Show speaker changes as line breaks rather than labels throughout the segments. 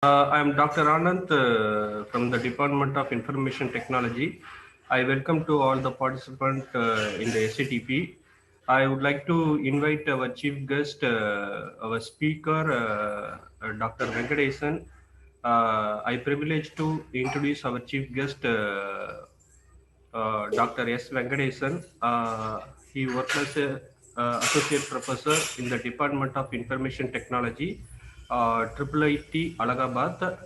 I am Dr. Anand from the Department of Information Technology. I welcome to all the participants in the SATP. I would like to invite our chief guest, our speaker, Dr. Venkatesan. I privilege to introduce our chief guest, Dr. S. Venkatesan. He works as a associate professor in the Department of Information Technology, Triple IT Allahabad.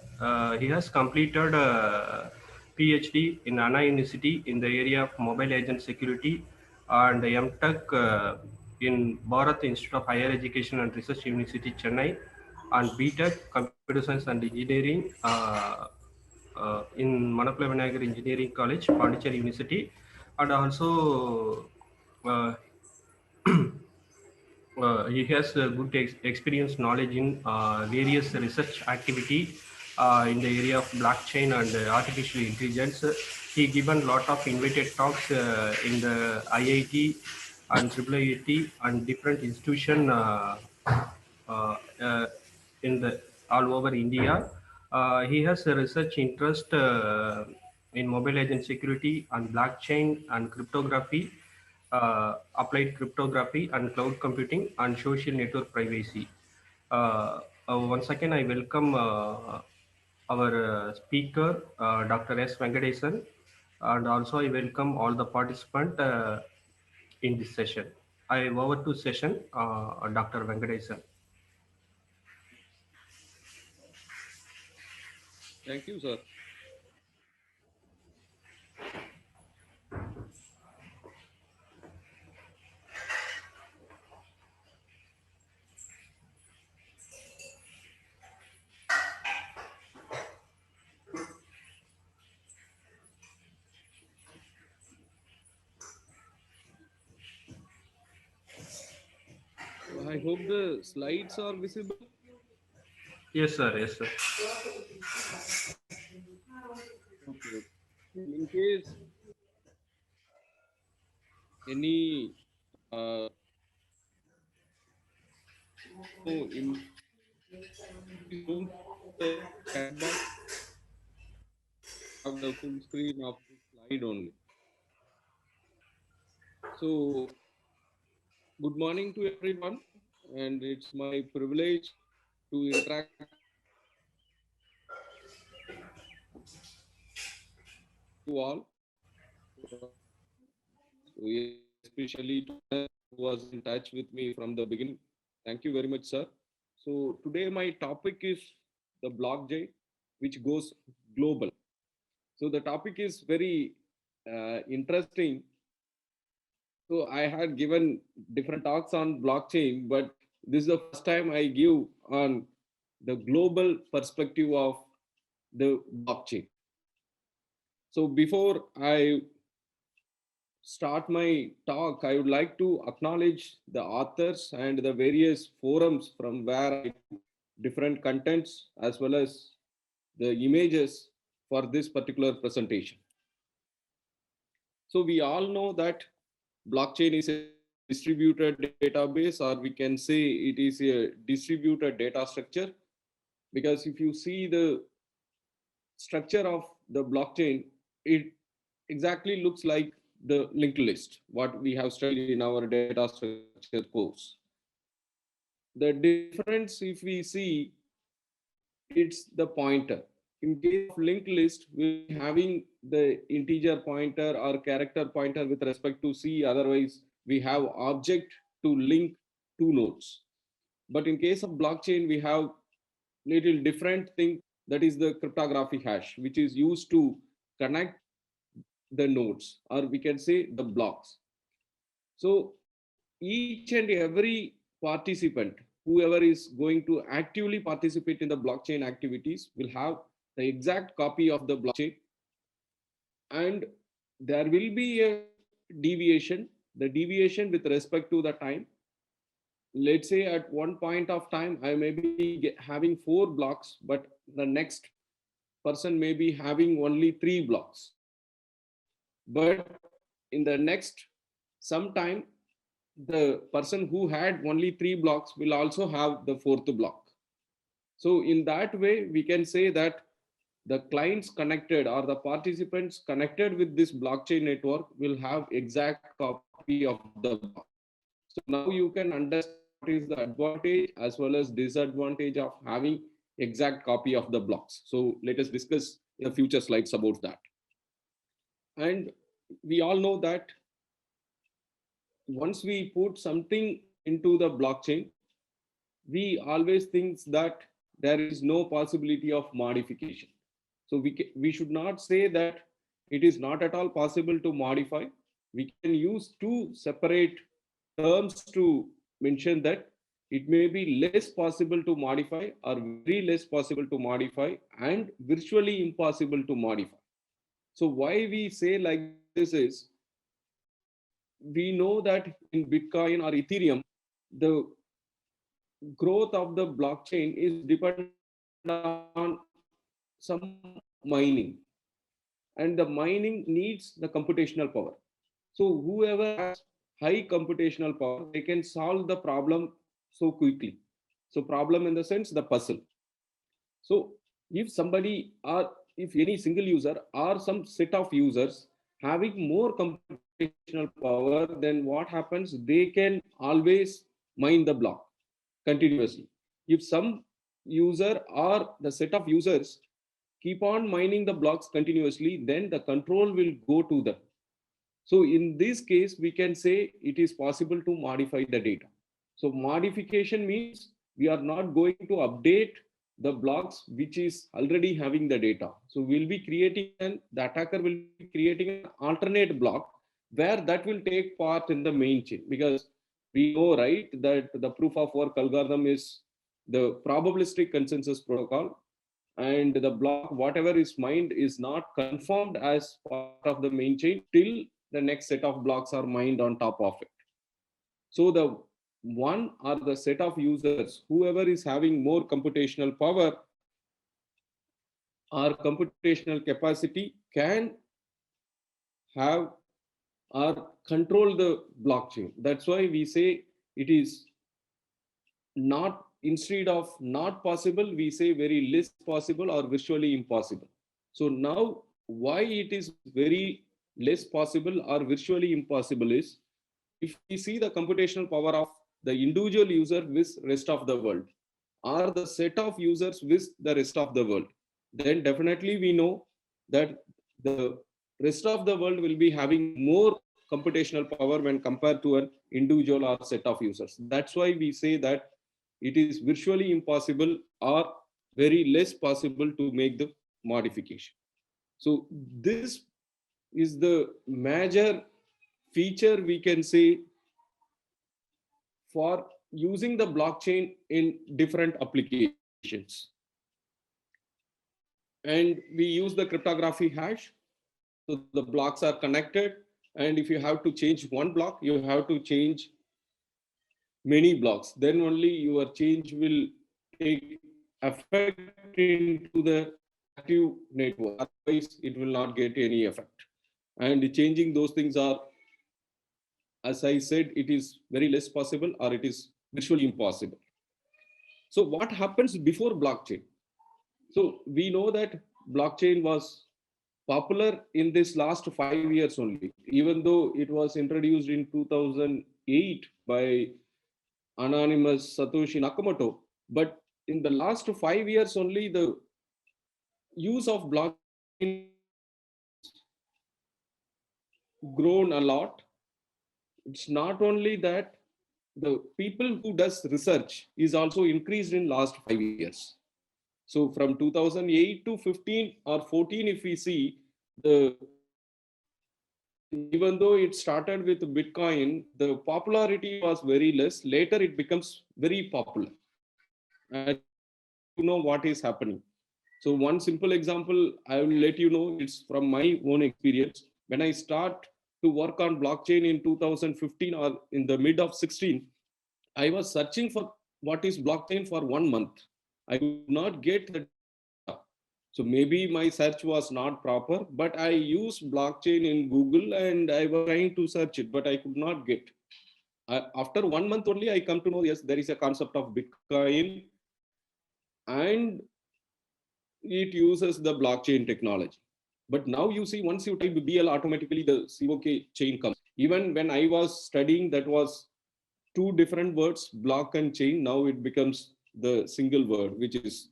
He has completed a PhD in Anna University in the area of mobile agent security and MTech in Bharat Institute of Higher Education and Research University, Chennai, and BTech Computer Science and Engineering in Manapula Vinayagar Engineering College, Pondicherry University, and also uh, he has good experience knowledge in various research activity in the area of blockchain and artificial intelligence. He given lot of invited talks in the IIT and IIIT and different institution uh, uh, in the all over India. He has a research interest in mobile agent security and blockchain and cryptography, applied cryptography and cloud computing and social network privacy. Once again, I welcome our speaker, Dr. S. Venkatesan, and also I welcome all the participants in this session. I over to session, Dr. Venkatesan.
Thank you, sir. I hope the slides are visible.
Yes, sir. Yes, sir.
Okay. In case any no, don't the chat box have the full screen of the slide only. So, good morning to everyone, and it's my privilege to interact with you all. So, especially to who was in touch with me from the beginning. Thank you very much, sir. So today my topic is the blockchain, which goes global. So the topic is very interesting. So I had given different talks on blockchain, but this is the first time I give on the global perspective of the blockchain. So before I start my talk, I would like to acknowledge the authors and the various forums from where I took different contents as well as the images for this particular presentation. So we all know that blockchain is a distributed database, or we can say it is a distributed data structure, because if you see the structure of the blockchain, it exactly looks like the linked list, what we have studied in our data structure course. The difference, if we see, it's the pointer. In case of linked list, we'll be having the integer pointer or character pointer with respect to C. Otherwise, we have object to link two nodes. But in case of blockchain, we have little different thing, that is the cryptography hash, which is used to connect the nodes, or we can say the blocks. So each and every participant, whoever is going to actively participate in the blockchain activities, will have the exact copy of the blockchain, and there will be a deviation, the deviation with respect to the time. Let's say at one point of time, I may be having 4 blocks, but the next person may be having only 3 blocks. But in the next sometime, the person who had only 3 blocks will also have the 4th block. So in that way, we can say that the clients connected or the participants connected with this blockchain network will have exact copy of the block. So now you can understand what is the advantage as well as disadvantage of having exact copy of the blocks. So let us discuss in the future slides about that. And we all know that once we put something into the blockchain, we always think that there is no possibility of modification. So we should not say that it is not at all possible to modify. We can use two separate terms to mention that it may be less possible to modify or very less possible to modify and virtually impossible to modify. So why we say like this is, we know that in Bitcoin or Ethereum, the growth of the blockchain is dependent on some mining, and the mining needs the computational power. So whoever has high computational power, they can solve the problem so quickly. So problem in the sense the puzzle. So if somebody or if any single user or some set of users having more computational power, then what happens? They can always mine the block continuously. If some user or the set of users keep on mining the blocks continuously, then the control will go to them. So in this case, we can say it is possible to modify the data. So modification means we are not going to update the blocks which is already having the data. So we'll be creating the attacker will be creating an alternate block where that will take part in the main chain, because we know, right, that the proof of work algorithm is the probabilistic consensus protocol, and the block whatever is mined is not confirmed as part of the main chain till the next set of blocks are mined on top of it. So the one or the set of users, whoever is having more computational power or computational capacity, can have or control the blockchain. That's why we say it is not, instead of not possible, we say very less possible or virtually impossible. So now why it is very less possible or virtually impossible is, if we see the computational power of the individual user with rest of the world or the set of users with the rest of the world, then definitely we know that the rest of the world will be having more computational power when compared to an individual or set of users. That's why we say that it is virtually impossible or very less possible to make the modification. So this is the major feature we can say for using the blockchain in different applications. And we use the cryptography hash. So the blocks are connected. And if you have to change one block, you have to change many blocks. Then only your change will take effect into the active network. Otherwise, it will not get any effect. And changing those things are, as I said, it is very less possible or it is virtually impossible. So what happens before blockchain? So we know that blockchain was popular in this last 5 years only, even though it was introduced in 2008 by anonymous Satoshi Nakamoto. But in the last 5 years only, the use of blockchain grown a lot. It's not only that, the people who does research is also increased in last 5 years. So from 2008 to 15 or 14, if we see, the even though it started with Bitcoin, the popularity was very less. Later, it becomes very popular. And you know what is happening. So one simple example, I will let you know, it's from my own experience. When I start to work on blockchain in 2015 or in the mid of 16, I was searching for what is blockchain for 1 month. I could not get the data. So maybe my search was not proper, but I used blockchain in Google and I was trying to search it, but I could not get. After 1 month only, I come to know, yes, there is a concept of Bitcoin. and it uses the blockchain technology. But now you see, once you type BL, automatically the COK chain comes. Even when I was studying, that was two different words, block and chain. Now it becomes the single word, which is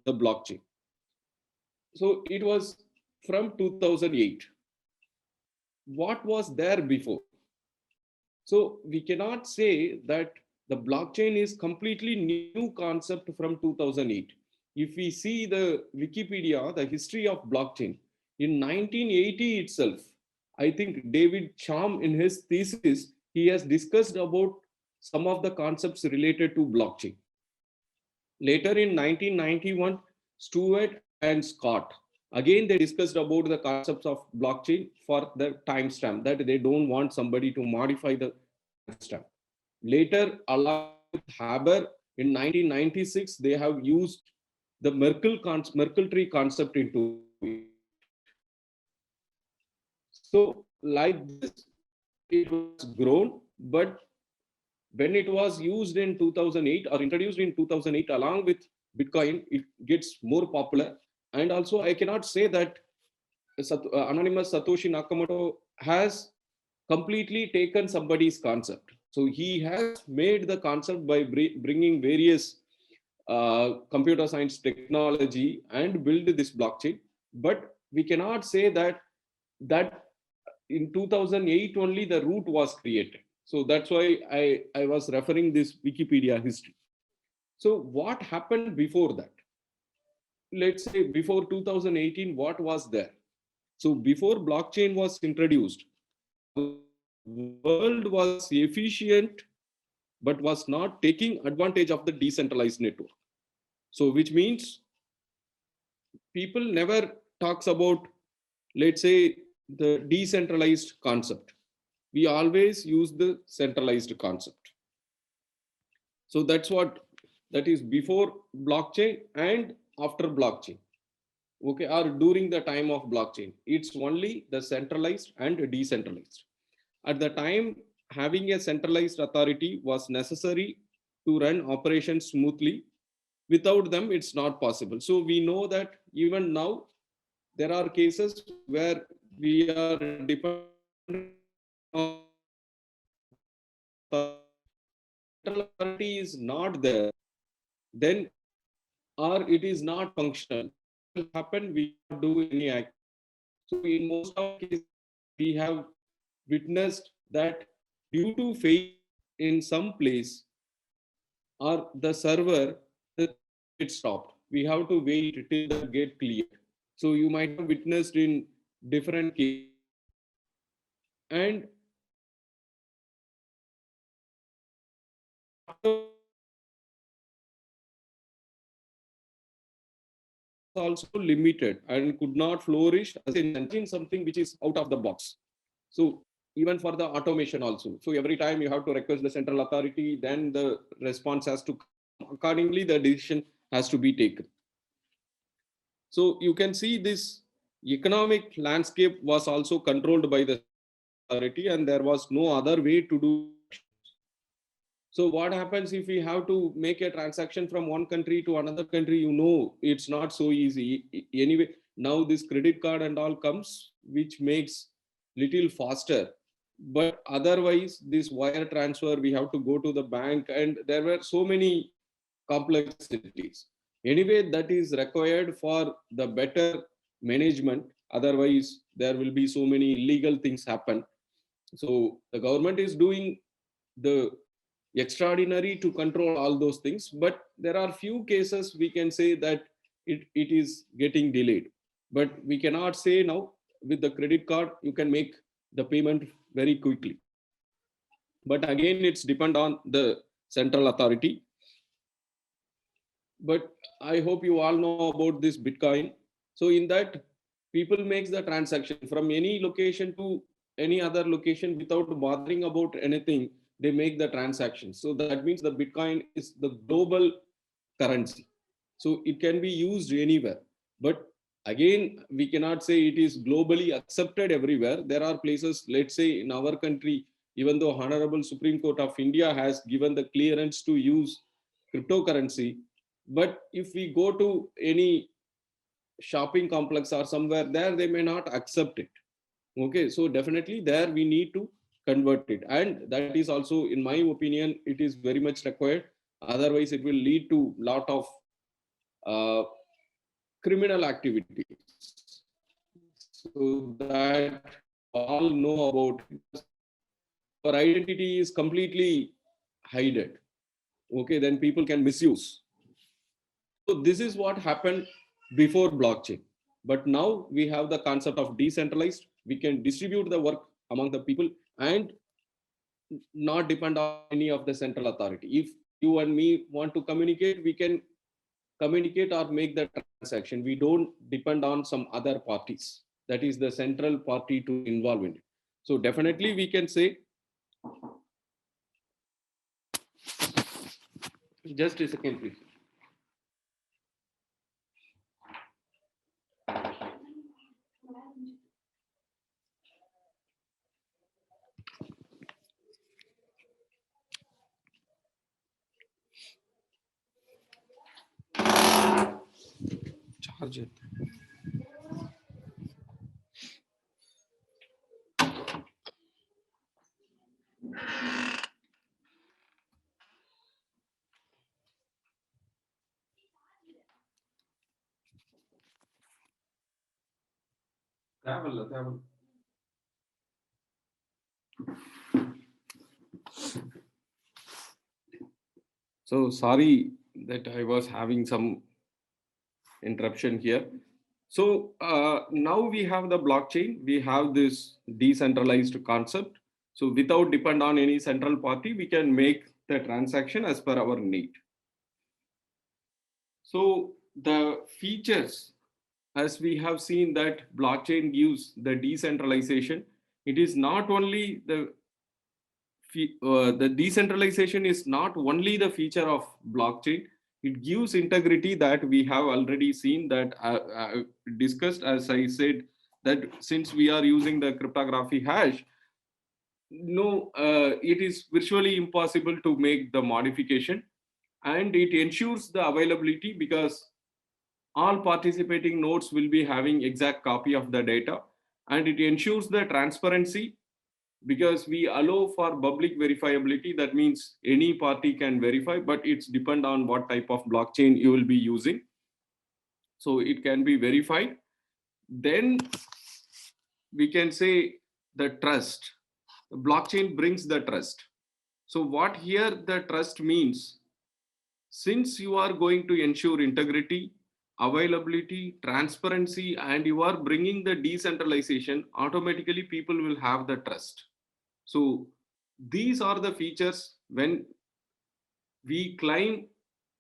the blockchain. So it was from 2008. What was there before? So we cannot say that the blockchain is completely new concept from 2008. If we see the Wikipedia, the history of blockchain, in 1980 itself, I think David Chaum in his thesis, he has discussed about some of the concepts related to blockchain. Later in 1991, Stewart and Scott, again they discussed about the concepts of blockchain for the timestamp, that they don't want somebody to modify the timestamp. Later, along with Haber in 1996, they have used the Merkle tree concept into it. So like this, it was grown, but when it was used in 2008 or introduced in 2008 along with Bitcoin, it gets more popular. And also, I cannot say that anonymous Satoshi Nakamoto has completely taken somebody's concept. So he has made the concept by bringing various computer science technology and build this blockchain. But we cannot say that in 2008 only the root was created. So that's why I was referring this Wikipedia history. So what happened before that? Let's say before 2018, what was there? So before blockchain was introduced, world was efficient, but was not taking advantage of the decentralized network. So which means people never talks about, let's say, the decentralized concept. We always use the centralized concept. So that is before blockchain and after blockchain. Okay, or during the time of blockchain. It's only the centralized and decentralized. At the time, having a centralized authority was necessary to run operations smoothly. Without them, it's not possible. So we know that even now, there are cases where we are dependent on authority is not there, then or it is not functional. It will happen, we don't do any act. So in most of cases, we have witnessed that due to failure in some place or the server, it stopped. We have to wait till the get cleared. So you might have witnessed in different cases. And also limited and could not flourish as in something which is out of the box. So even for the automation also. So every time you have to request the central authority, then the response has to come. Accordingly, the decision has to be taken. So you can see this economic landscape was also controlled by the authority and there was no other way to do. So what happens if we have to make a transaction from one country to another country? You know, it's not so easy. Anyway, now this credit card and all comes, which makes little faster. But otherwise, this wire transfer, we have to go to the bank and there were so many complexities. Anyway, that is required for the better management. Otherwise, there will be so many illegal things happen. So the government is doing the extraordinary to control all those things, but there are few cases we can say that it is getting delayed. But we cannot say now with the credit card you can make the payment very quickly. But again, it's depend on the central authority. But I hope you all know about this Bitcoin. So in that, people makes the transaction from any location to any other location without bothering about anything. They make the transaction. So that means the Bitcoin is the global currency. So it can be used anywhere. But again, we cannot say it is globally accepted everywhere. There are places, let's say in our country, even though Honorable Supreme Court of India has given the clearance to use cryptocurrency, But if we go to any shopping complex or somewhere there, they may not accept it. Okay, so definitely there we need to convert it, and that is also, in my opinion, it is very much required. Otherwise it will lead to lot of uh, criminal activities. So that we all know about it. Our identity is completely hidden. Okay, then people can misuse. So this is what happened before blockchain. But now we have the concept of decentralized. We can distribute the work among the people and not depend on any of the central authority. If you and me want to communicate, we can communicate or make the transaction. We don't depend on some other parties. That is the central party to involve in it. So definitely we can say, just a second, please. Charge it. Travel. So sorry that I was having some interruption here. So now we have the blockchain, we have this decentralized concept. So without depend on any central party, we can make the transaction as per our need. So the features, as we have seen that blockchain gives the decentralization, it is not only the decentralization is not only the feature of blockchain, it gives integrity that we have already seen that discussed, as I said, that since we are using the cryptography hash, no, it is virtually impossible to make the modification, and it ensures the availability because all participating nodes will be having exact copy of the data, and it ensures the transparency because we allow for public verifiability. That means any party can verify, but it's depend on what type of blockchain you will be using. So it can be verified. Then we can say the trust. The blockchain brings the trust. So what here the trust means, since you are going to ensure integrity, availability, transparency, and you are bringing the decentralization, automatically people will have the trust. So these are the features when we claim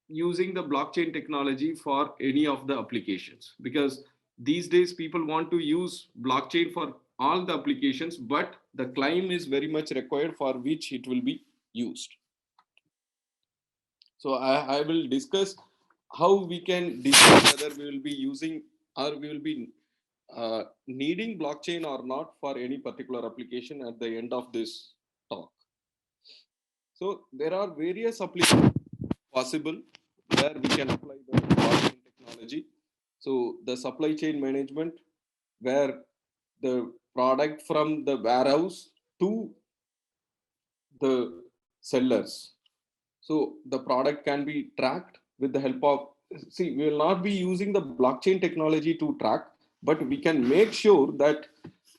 using the blockchain technology for any of the applications, because these days people want to use blockchain for all the applications, but the claim is very much required for which it will be used. So I will discuss how we can decide whether we will be using or we will be needing blockchain or not for any particular application at the end of this talk. So there are various applications possible where we can apply the blockchain technology. So the supply chain management, where the product from the warehouse to the sellers. So the product can be tracked with the help of, see, we will not be using the blockchain technology to track, but we can make sure that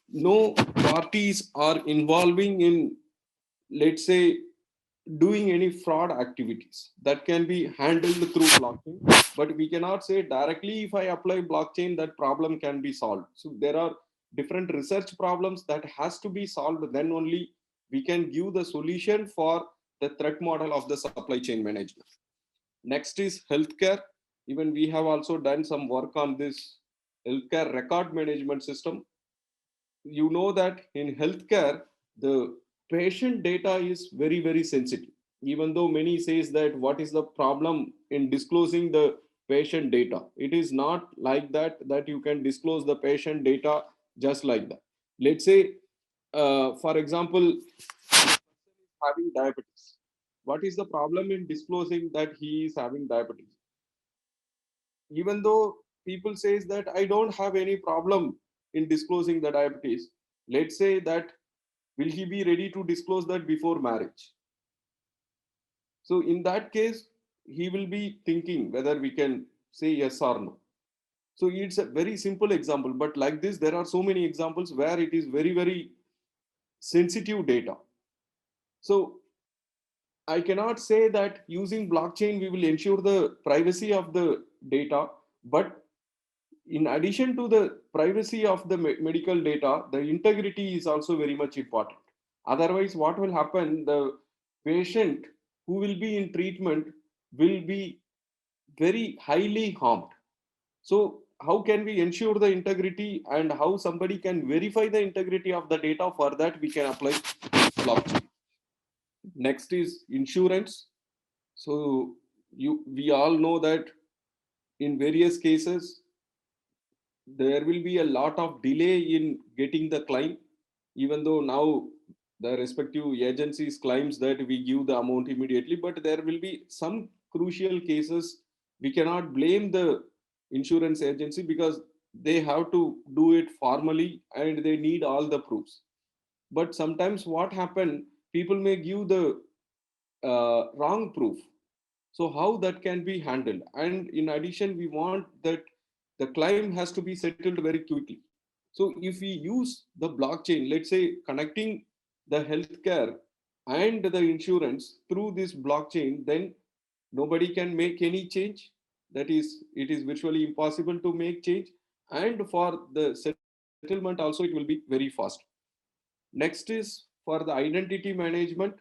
no parties are involving in, let's say, doing any fraud activities. That can be handled through blockchain, but we cannot say directly if I apply blockchain that problem can be solved. So there are different research problems that has to be solved, then only we can give the solution for the threat model of the supply chain management. Next is healthcare. Even we have also done some work on this healthcare record management system. You know that in healthcare the patient data is very sensitive. Even though many says that what is the problem in disclosing the patient data, it is not like that, that you can disclose the patient data just like that. Let's say for example, having diabetes, what is the problem in disclosing that he is having diabetes? even though people says that I don't have any problem in disclosing the diabetes, let's say that, will he be ready to disclose that before marriage? So in that case, he will be thinking whether we can say yes or no. So it's a very simple example, but like this, there are so many examples where it is very, very sensitive data. So I cannot say that using blockchain, we will ensure the privacy of the data, but in addition to the privacy of the medical data, the integrity is also very much important. Otherwise, what will happen? The patient who will be in treatment will be very highly harmed. So, how can we ensure the integrity, and how somebody can verify the integrity of the data? For that, we can apply blockchain. Next is insurance. So, we all know that in various cases, there will be a lot of delay in getting the claim, even though now the respective agencies claims that we give the amount immediately, but there will be some crucial cases we cannot blame the insurance agency, because they have to do it formally and they need all the proofs. But sometimes what happen, people may give the wrong proof. So how that can be handled? And in addition, we want that the claim has to be settled very quickly. So if we use the blockchain, let's say connecting the healthcare and the insurance through this blockchain, then nobody can make any change. That is, it is virtually impossible to make change. And for the settlement also, it will be very fast. Next is for the identity management,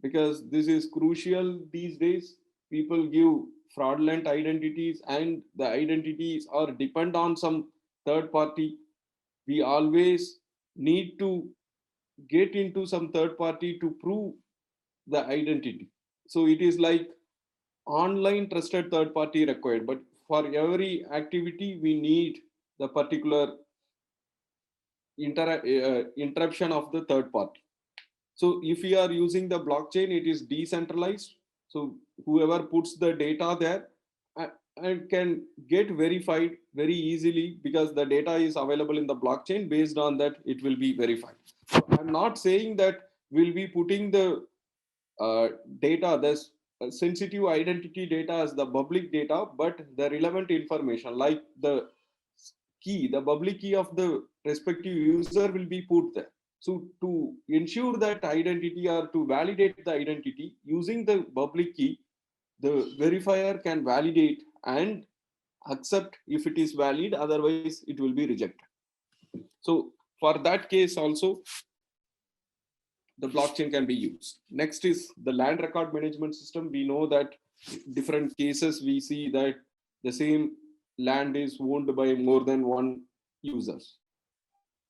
because this is crucial these days. People give fraudulent identities, and the identities are depend on some third party. We always need to get into some third party to prove the identity. So it is like online trusted third party required, but for every activity we need the particular interruption of the third party. So if we are using the blockchain, it is decentralized. So whoever puts the data there and can get verified very easily, because the data is available in the blockchain. Based on that, it will be verified. So I'm not saying that we'll be putting the data, this sensitive identity data as the public data, but the relevant information like the key, the public key of the respective user will be put there. So to ensure that identity or to validate the identity using the public key, the verifier can validate and accept if it is valid, otherwise it will be rejected. So for that case also, the blockchain can be used. Next is the land record management system. We know that different cases we see that the same land is owned by more than one users,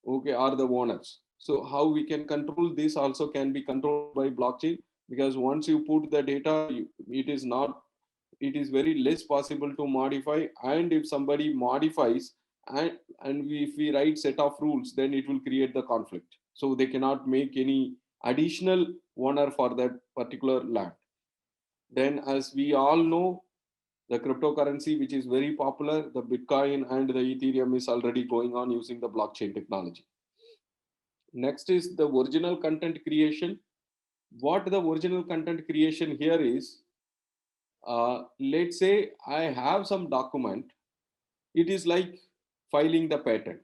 okay, or the owners. So how we can control this also can be controlled by blockchain, because once you put the data, it is very less possible to modify. And if somebody modifies, and if we write set of rules, then it will create the conflict. So they cannot make any additional owner for that particular land. Then, as we all know, the cryptocurrency, which is very popular, the Bitcoin and the Ethereum, is already going on using the blockchain technology. Next is the original content creation. What the original content creation here is, let's say I have some document. It is like filing the patent.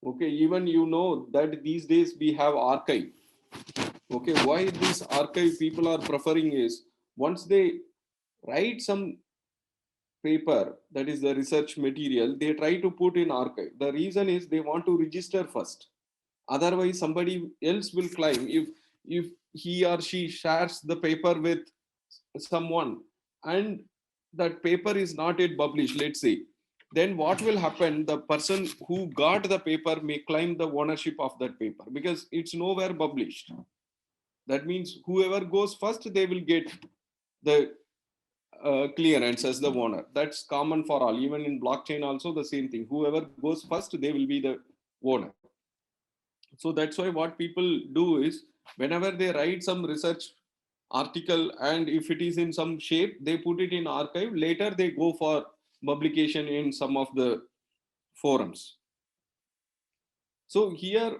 Okay, even you know that these days we have archive. Okay, why this archive people are preferring is, once they write some paper, that is the research material, they try to put in archive. The reason is they want to register first. Otherwise, somebody else will claim, if he or she shares the paper with someone and that paper is not yet published, let's say, then what will happen? The person who got the paper may claim the ownership of that paper, because it's nowhere published. That means whoever goes first, they will get the clearance as the owner. That's common for all. Even in blockchain also the same thing. Whoever goes first, they will be the owner. So that's why what people do is, whenever they write some research article, and if it is in some shape, they put it in archive. Later they go for publication in some of the forums. So here,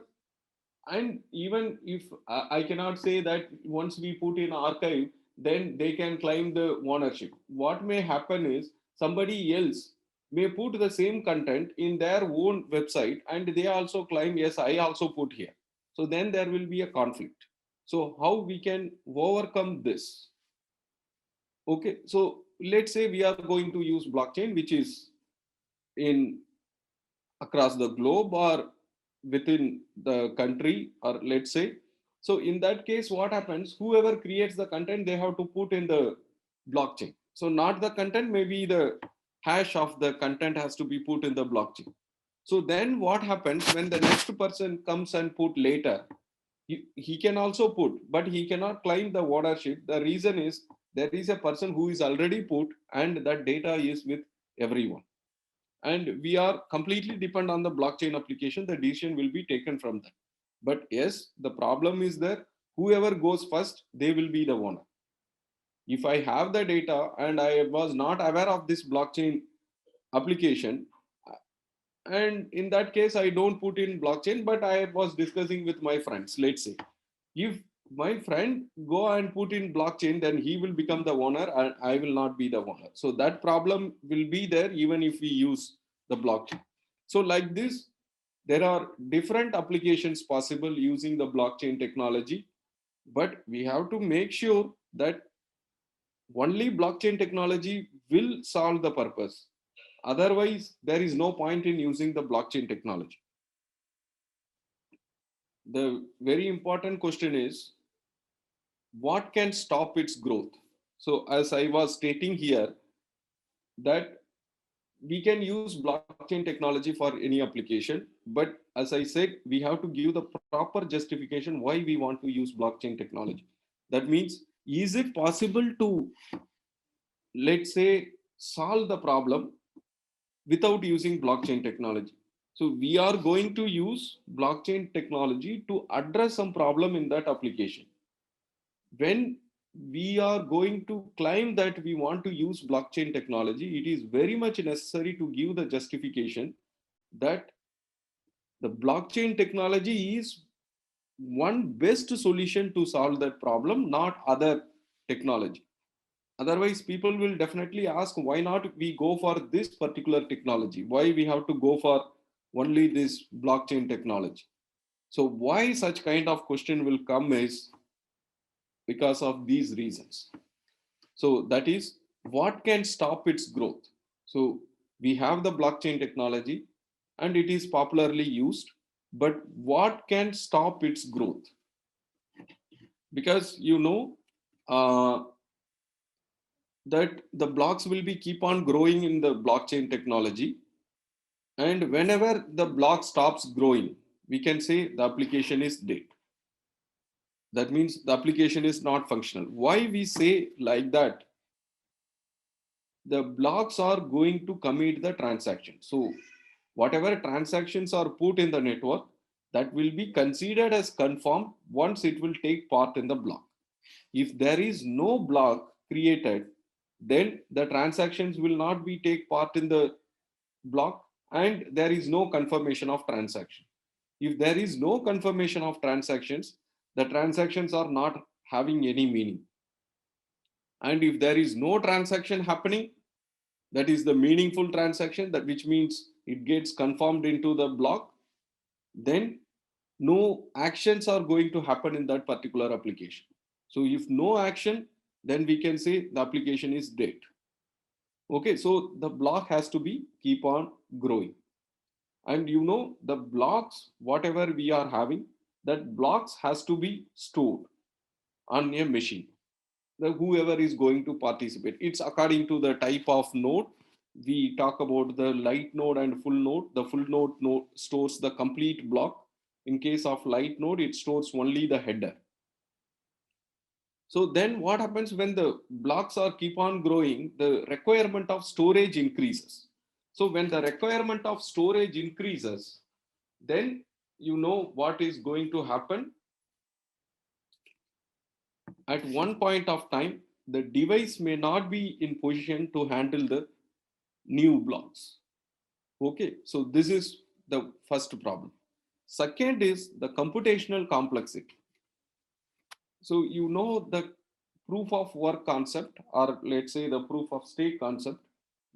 and even if I cannot say that once we put in archive, then they can claim the ownership. What may happen is somebody else may put the same content in their own website and they also claim, yes, I also put here. So then there will be a conflict. So how we can overcome this? Okay, so let's say we are going to use blockchain, which is in across the globe or within the country, or let's say, so in that case what happens, whoever creates the content, they have to put in the blockchain. So not the content, maybe the hash of the content has to be put in the blockchain. So then what happens when the next person comes and put later, he can also put, but he cannot claim the ownership. The reason is there is a person who is already put and that data is with everyone, and we are completely dependent on the blockchain application. The decision will be taken from that. But yes, the problem is that whoever goes first, they will be the owner. If I have the data and I was not aware of this blockchain application, and in that case I don't put in blockchain, but I was discussing with my friends, let's say, if my friend go and put in blockchain, then he will become the owner and I will not be the owner. So that problem will be there even if we use the blockchain. So like this, there are different applications possible using the blockchain technology, but we have to make sure that only blockchain technology will solve the purpose. Otherwise, there is no point in using the blockchain technology. The very important question is, what can stop its growth? So as I was stating here, that we can use blockchain technology for any application, but as I said, we have to give the proper justification why we want to use blockchain technology. That means, is it possible to, let's say, solve the problem without using blockchain technology? So we are going to use blockchain technology to address some problem in that application. When we are going to claim that we want to use blockchain technology, it is very much necessary to give the justification that the blockchain technology is one best solution to solve that problem, not other technology. Otherwise, people will definitely ask, why not we go for this particular technology? Why we have to go for only this blockchain technology? So why such kind of question will come is because of these reasons. So that is, what can stop its growth? So we have the blockchain technology and it is popularly used, but what can stop its growth? Because that the blocks will be keep on growing in the blockchain technology, and whenever the block stops growing, we can say the application is dead. That means the application is not functional. Why we say like that? The blocks are going to commit the transaction. So whatever transactions are put in the network, that will be considered as confirmed once it will take part in the block. If there is no block created, then the transactions will not be take part in the block and there is no confirmation of transaction. If there is no confirmation of transactions, the transactions are not having any meaning. And if there is no transaction happening, that is the meaningful transaction, that which means it gets confirmed into the block, then no actions are going to happen in that particular application. So if no action, then we can say the application is dead. Okay, so the block has to be keep on growing. And the blocks, whatever we are having, that blocks has to be stored on a machine. Whoever is going to participate, it's according to the type of node. We talk about the light node and full node. The full node stores the complete block. In case of light node, it stores only the header. So then what happens when the blocks are keep on growing, the requirement of storage increases. So when the requirement of storage increases, then what is going to happen. At one point of time, the device may not be in position to handle the new blocks. Okay, so this is the first problem. Second is the computational complexity. So you know the proof of work concept, or let's say the proof of stake concept,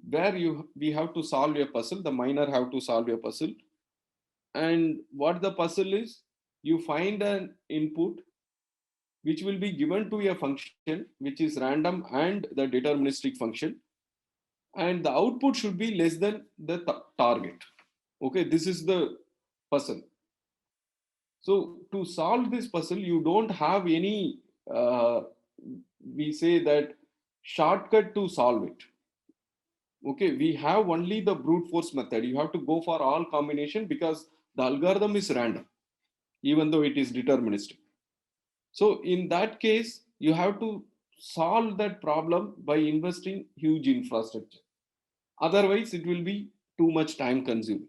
where we have to solve a puzzle, the miner have to solve a puzzle. And what the puzzle is, you find an input which will be given to a function which is random and the deterministic function, and the output should be less than the target. Okay, this is the puzzle. So to solve this puzzle, you don't have any, we say that, shortcut to solve it. Okay, we have only the brute force method. You have to go for all combination because the algorithm is random, even though it is deterministic. So in that case, you have to solve that problem by investing huge infrastructure. Otherwise, it will be too much time consuming.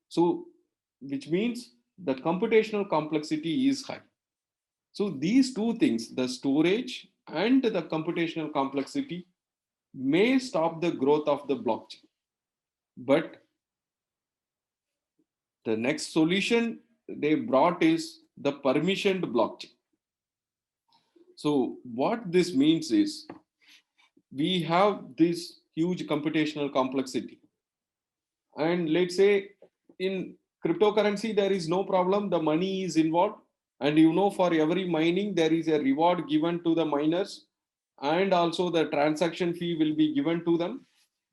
So, which means the computational complexity is high. So these two things, the storage and the computational complexity, may stop the growth of the blockchain. But the next solution they brought is the permissioned blockchain. So what this means is we have this huge computational complexity. And let's say in cryptocurrency, there is no problem. The money is involved. And you know, for every mining, there is a reward given to the miners. And also the transaction fee will be given to them.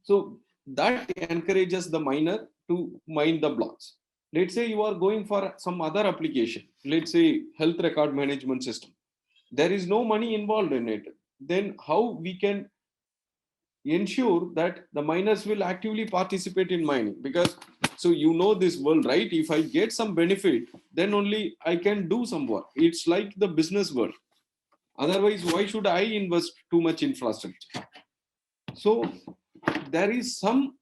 So that encourages the miner to mine the blocks. Let's say you are going for some other application. Let's say health record management system. There is no money involved in it. Then how we can ensure that the miners will actively participate in mining? Because so you know this world, right? If I get some benefit, then only I can do some work. It's like the business world. Otherwise, why should I invest too much infrastructure? So there is some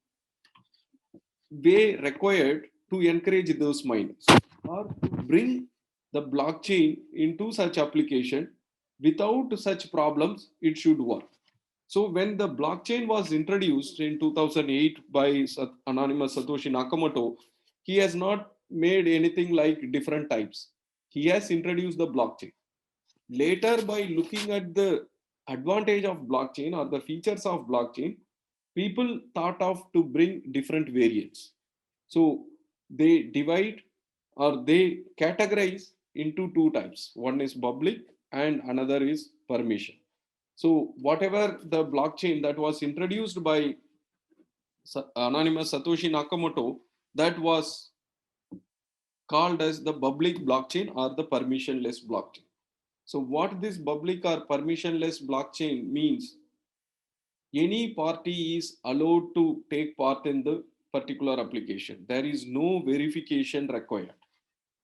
way required to encourage those miners or to bring the blockchain into such application. Without such problems, it should work. So when the blockchain was introduced in 2008 by anonymous Satoshi Nakamoto, he has not made anything like different types. He has introduced the blockchain. Later, by looking at the advantage of blockchain or the features of blockchain, people thought of to bring different variants. So they divide or they categorize into two types. One is public and another is permission. So whatever the blockchain that was introduced by anonymous Satoshi Nakamoto, that was called as the public blockchain or the permissionless blockchain. So what this public or permissionless blockchain means, any party is allowed to take part in the particular application. There is no verification required.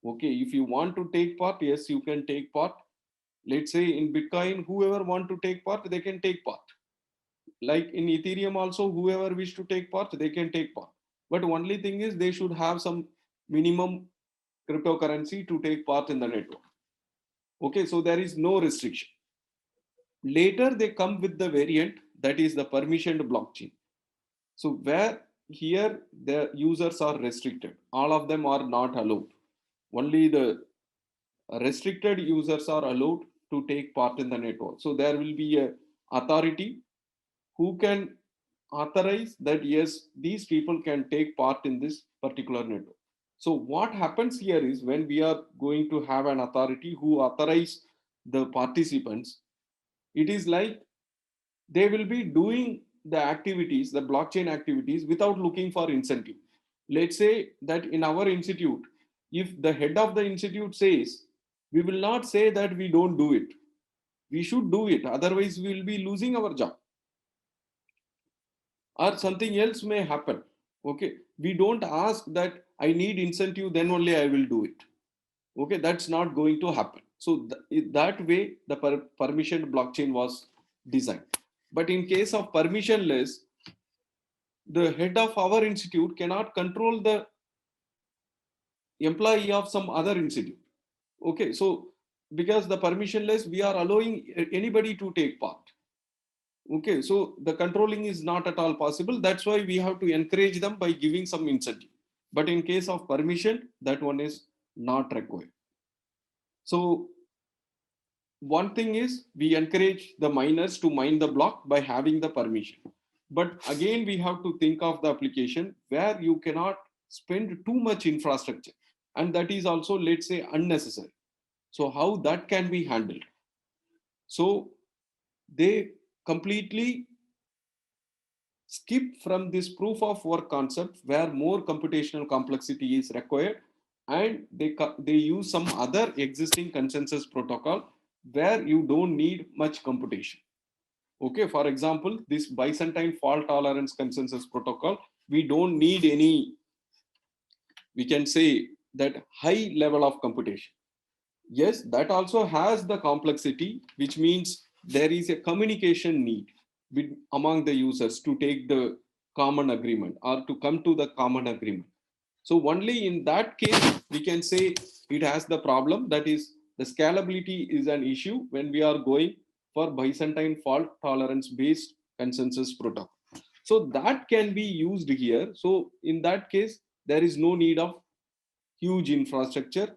Okay, if you want to take part, yes, you can take part. Let's say in Bitcoin, whoever want to take part, they can take part. Like in Ethereum also, whoever wish to take part, they can take part. But only thing is they should have some minimum cryptocurrency to take part in the network. Okay, so there is no restriction. Later they come with the variant that is the permissioned blockchain. So where here the users are restricted. All of them are not allowed. Only the restricted users are allowed to take part in the network. So there will be a authority who can authorize that yes, these people can take part in this particular network. So what happens here is when we are going to have an authority who authorize the participants, it is like they will be doing the activities, the blockchain activities, without looking for incentive. Let's say that in our institute, if the head of the institute says, we will not say that we don't do it. We should do it. Otherwise, we will be losing our job. Or something else may happen. Okay. We don't ask that I need incentive, then only I will do it. Okay. That's not going to happen. So that way, the permissioned blockchain was designed. But in case of permissionless, the head of our institute cannot control the employee of some other institute. Okay, so because the permissionless, we are allowing anybody to take part. Okay, so the controlling is not at all possible. That's why we have to encourage them by giving some incentive. But in case of permission, that one is not required. So one thing is we encourage the miners to mine the block by having the permission. But again, we have to think of the application where you cannot spend too much infrastructure. And that is also, let's say, unnecessary. So how that can be handled? So they completely skip from this proof of work concept where more computational complexity is required, and they use some other existing consensus protocol where you don't need much computation. Okay, for example, this Byzantine fault tolerance consensus protocol, we don't need any, we can say, that high level of computation. Yes, that also has the complexity, which means there is a communication need among the users to take the common agreement or to come to the common agreement. So only in that case, we can say it has the problem, that is the scalability is an issue when we are going for Byzantine fault tolerance based consensus protocol. So that can be used here. So in that case, there is no need of huge infrastructure.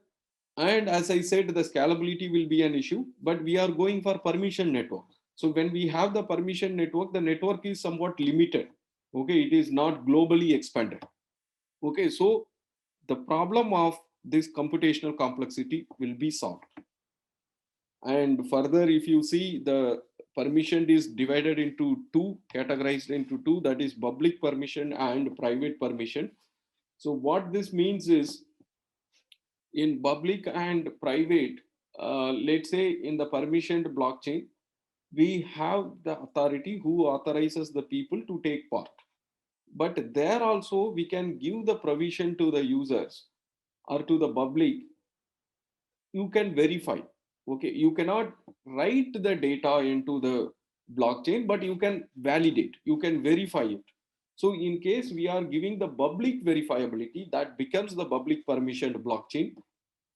And as I said, the scalability will be an issue, but we are going for permission network. So when we have the permission network, the network is somewhat limited. Okay, it is not globally expanded. Okay, so the problem of this computational complexity will be solved. And further, if you see, the permission is divided into two, categorized into two, that is public permission and private permission. So what this means is, in public and private, let's say in the permissioned blockchain, we have the authority who authorizes the people to take part. But there also we can give the provision to the users or to the public. You can verify. Okay, you cannot write the data into the blockchain, but you can validate, you can verify it. So in case we are giving the public verifiability, that becomes the public permissioned blockchain.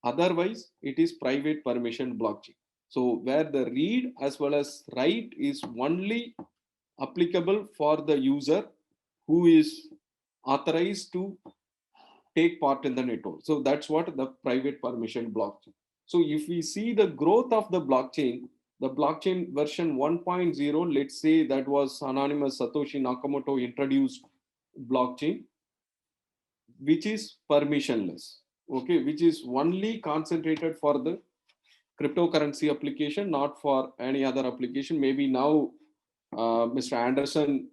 Otherwise, it is private permission blockchain. So where the read as well as write is only applicable for the user who is authorized to take part in the network. So that's what the private permission blockchain. So if we see the growth of the blockchain version 1.0, let's say that was anonymous Satoshi Nakamoto introduced blockchain, which is permissionless. Okay, which is only concentrated for the cryptocurrency application, not for any other application. Maybe now Mr. Anderson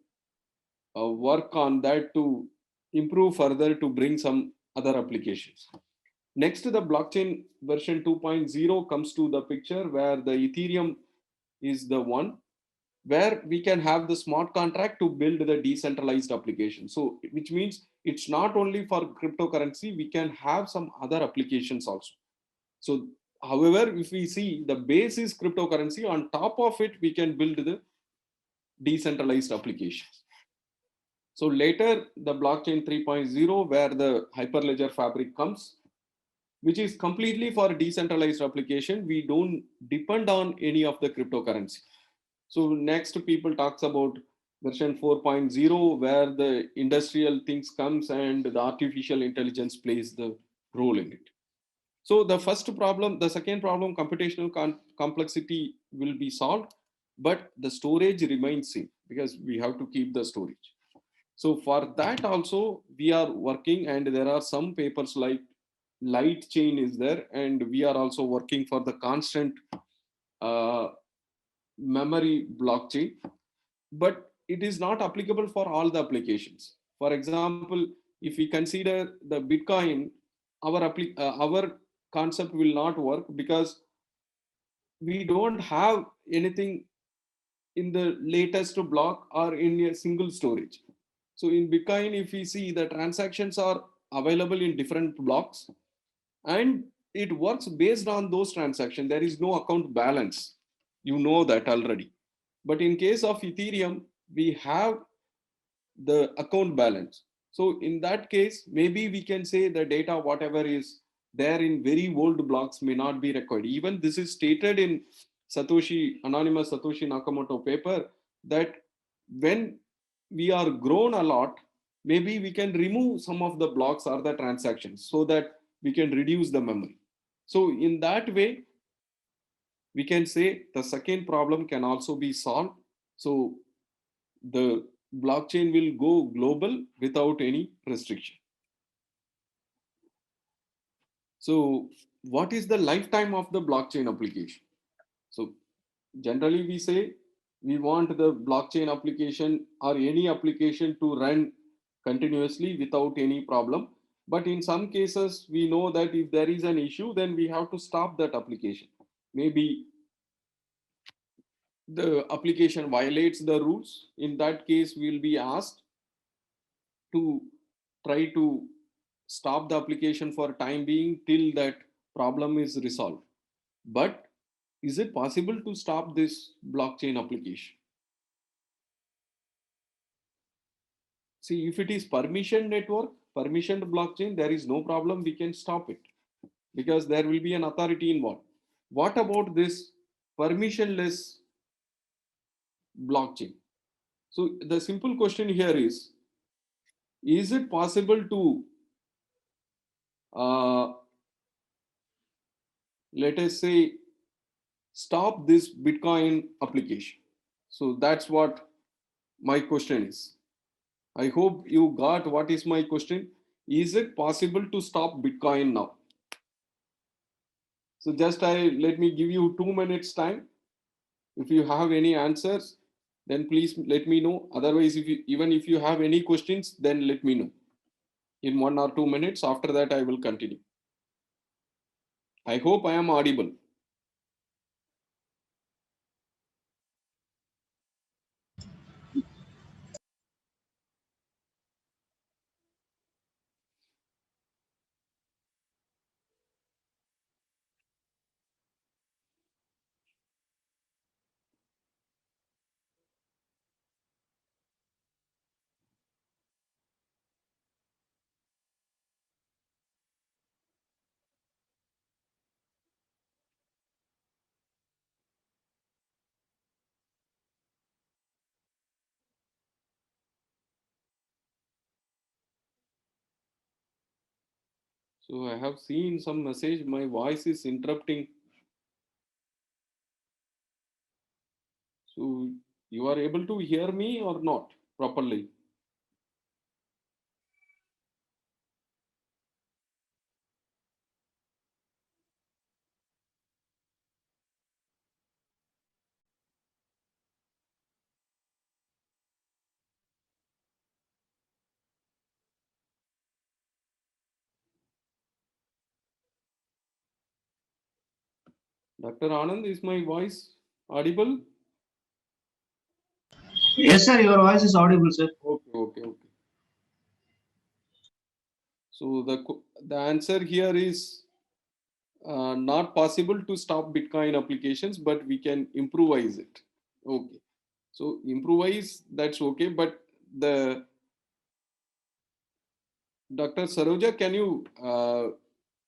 work on that to improve further to bring some other applications. Next, the blockchain version 2.0 comes to the picture where the Ethereum is the one where we can have the smart contract to build the decentralized application. So, which means it's not only for cryptocurrency, we can have some other applications also. So, however, if we see the base is cryptocurrency, on top of it, we can build the decentralized applications. So later, the blockchain 3.0, where the Hyperledger Fabric comes, which is completely for decentralized application. We don't depend on any of the cryptocurrency. So next, people talks about version 4.0, where the industrial things comes and the artificial intelligence plays the role in it. So the first problem, the second problem, computational complexity will be solved, but the storage remains same because we have to keep the storage. So for that also we are working, and there are some papers like light chain is there, and we are also working for the constant memory blockchain, but it is not applicable for all the applications. For example, if we consider the Bitcoin, our concept will not work because we don't have anything in the latest block or in a single storage. So in Bitcoin, if we see, the transactions are available in different blocks and it works based on those transactions. There is no account balance. You know that already. But in case of Ethereum, we have the account balance. So in that case, maybe we can say the data, whatever is there in very old blocks, may not be required. Even this is stated in anonymous Satoshi Nakamoto paper, that when we are grown a lot, maybe we can remove some of the blocks or the transactions so that we can reduce the memory. So in that way, we can say the second problem can also be solved. So the blockchain will go global without any restriction. So what is the lifetime of the blockchain application? So generally we say we want the blockchain application or any application to run continuously without any problem. But in some cases, we know that if there is an issue, then we have to stop that application. Maybe the application violates the rules. In that case, we'll be asked to try to stop the application for time being till that problem is resolved. But is it possible to stop this blockchain application? See, if it is permission network, permissioned blockchain, there is no problem. We can stop it because there will be an authority involved. What about this permissionless blockchain? So the simple question here is it possible to, uh, let us say, stop this Bitcoin application? So that's what my question is. I hope you got what is my question. Is it possible to stop Bitcoin now? So just let me give you 2 minutes time. If you have any answers, then please let me know. Otherwise, even if you have any questions, then let me know in 1 or 2 minutes. After that, I will continue. I hope I am audible. So I have seen some message. My voice is interrupting. So you are able to hear me or not properly? Dr. Anand, is my voice audible?
Yes, sir, your voice is audible, sir.
Okay, okay, okay. So the answer here is not possible to stop Bitcoin applications, but we can improvise it. Okay. So improvise, that's okay. But the Dr. Saroja, can you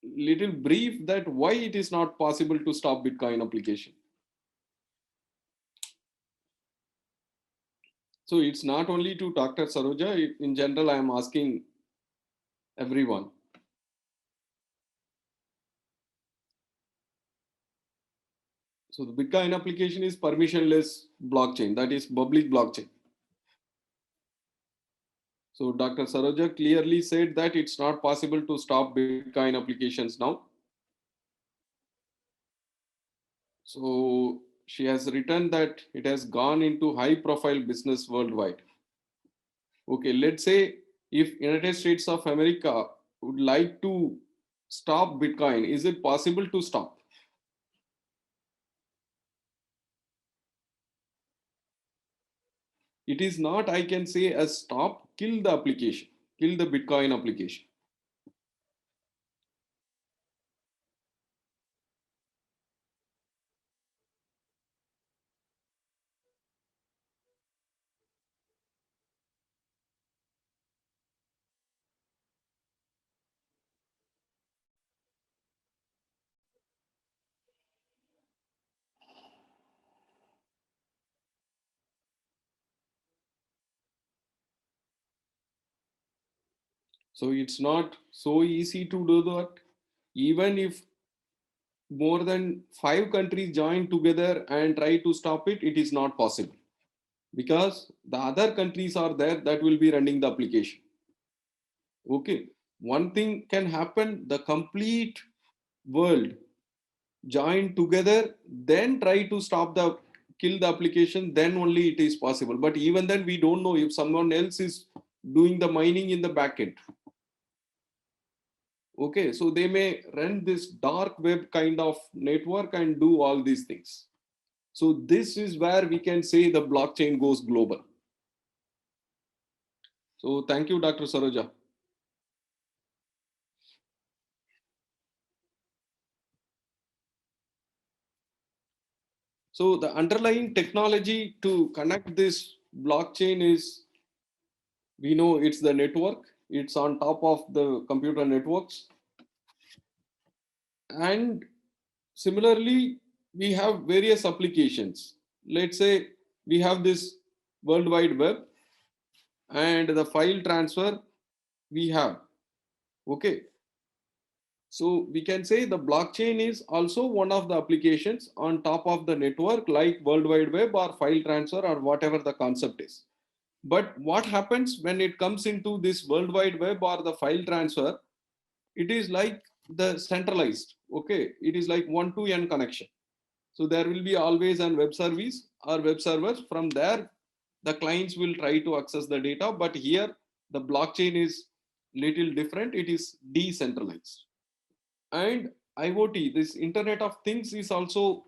little brief that why it is not possible to stop Bitcoin application? So it's not only to Dr. Saroja. In general, I am asking everyone. So the Bitcoin application is permissionless blockchain, that is public blockchain. So Dr. Saroja clearly said that it's not possible to stop Bitcoin applications now. So she has written that it has gone into high profile business worldwide. Okay, let's say if United States of America would like to stop Bitcoin, is it possible to stop? It is not, I can say, as stop, kill the application, kill the Bitcoin application. So it's not so easy to do that. Even if more than 5 countries join together and try to stop it, it is not possible because the other countries are there that will be running the application. Okay, one thing can happen, the complete world join together, then try to stop the kill the application, then only it is possible. But even then, we don't know if someone else is doing the mining in the backend. Okay, so they may run this dark web kind of network and do all these things. So this is where we can say the blockchain goes global. So thank you, Dr. Saroja. So the underlying technology to connect this blockchain is, we know it's the network. It's on top of the computer networks. And similarly, we have various applications. Let's say we have this World Wide Web and the file transfer we have. Okay. So we can say the blockchain is also one of the applications on top of the network, like World Wide Web or file transfer or whatever the concept is. But what happens when it comes into this World Wide Web or the file transfer? It is like the centralized. Okay, it is like one-to-n connection. So there will be always an web service or web servers. From there, the clients will try to access the data. But here, the blockchain is little different. It is decentralized. And IoT, this Internet of Things, is also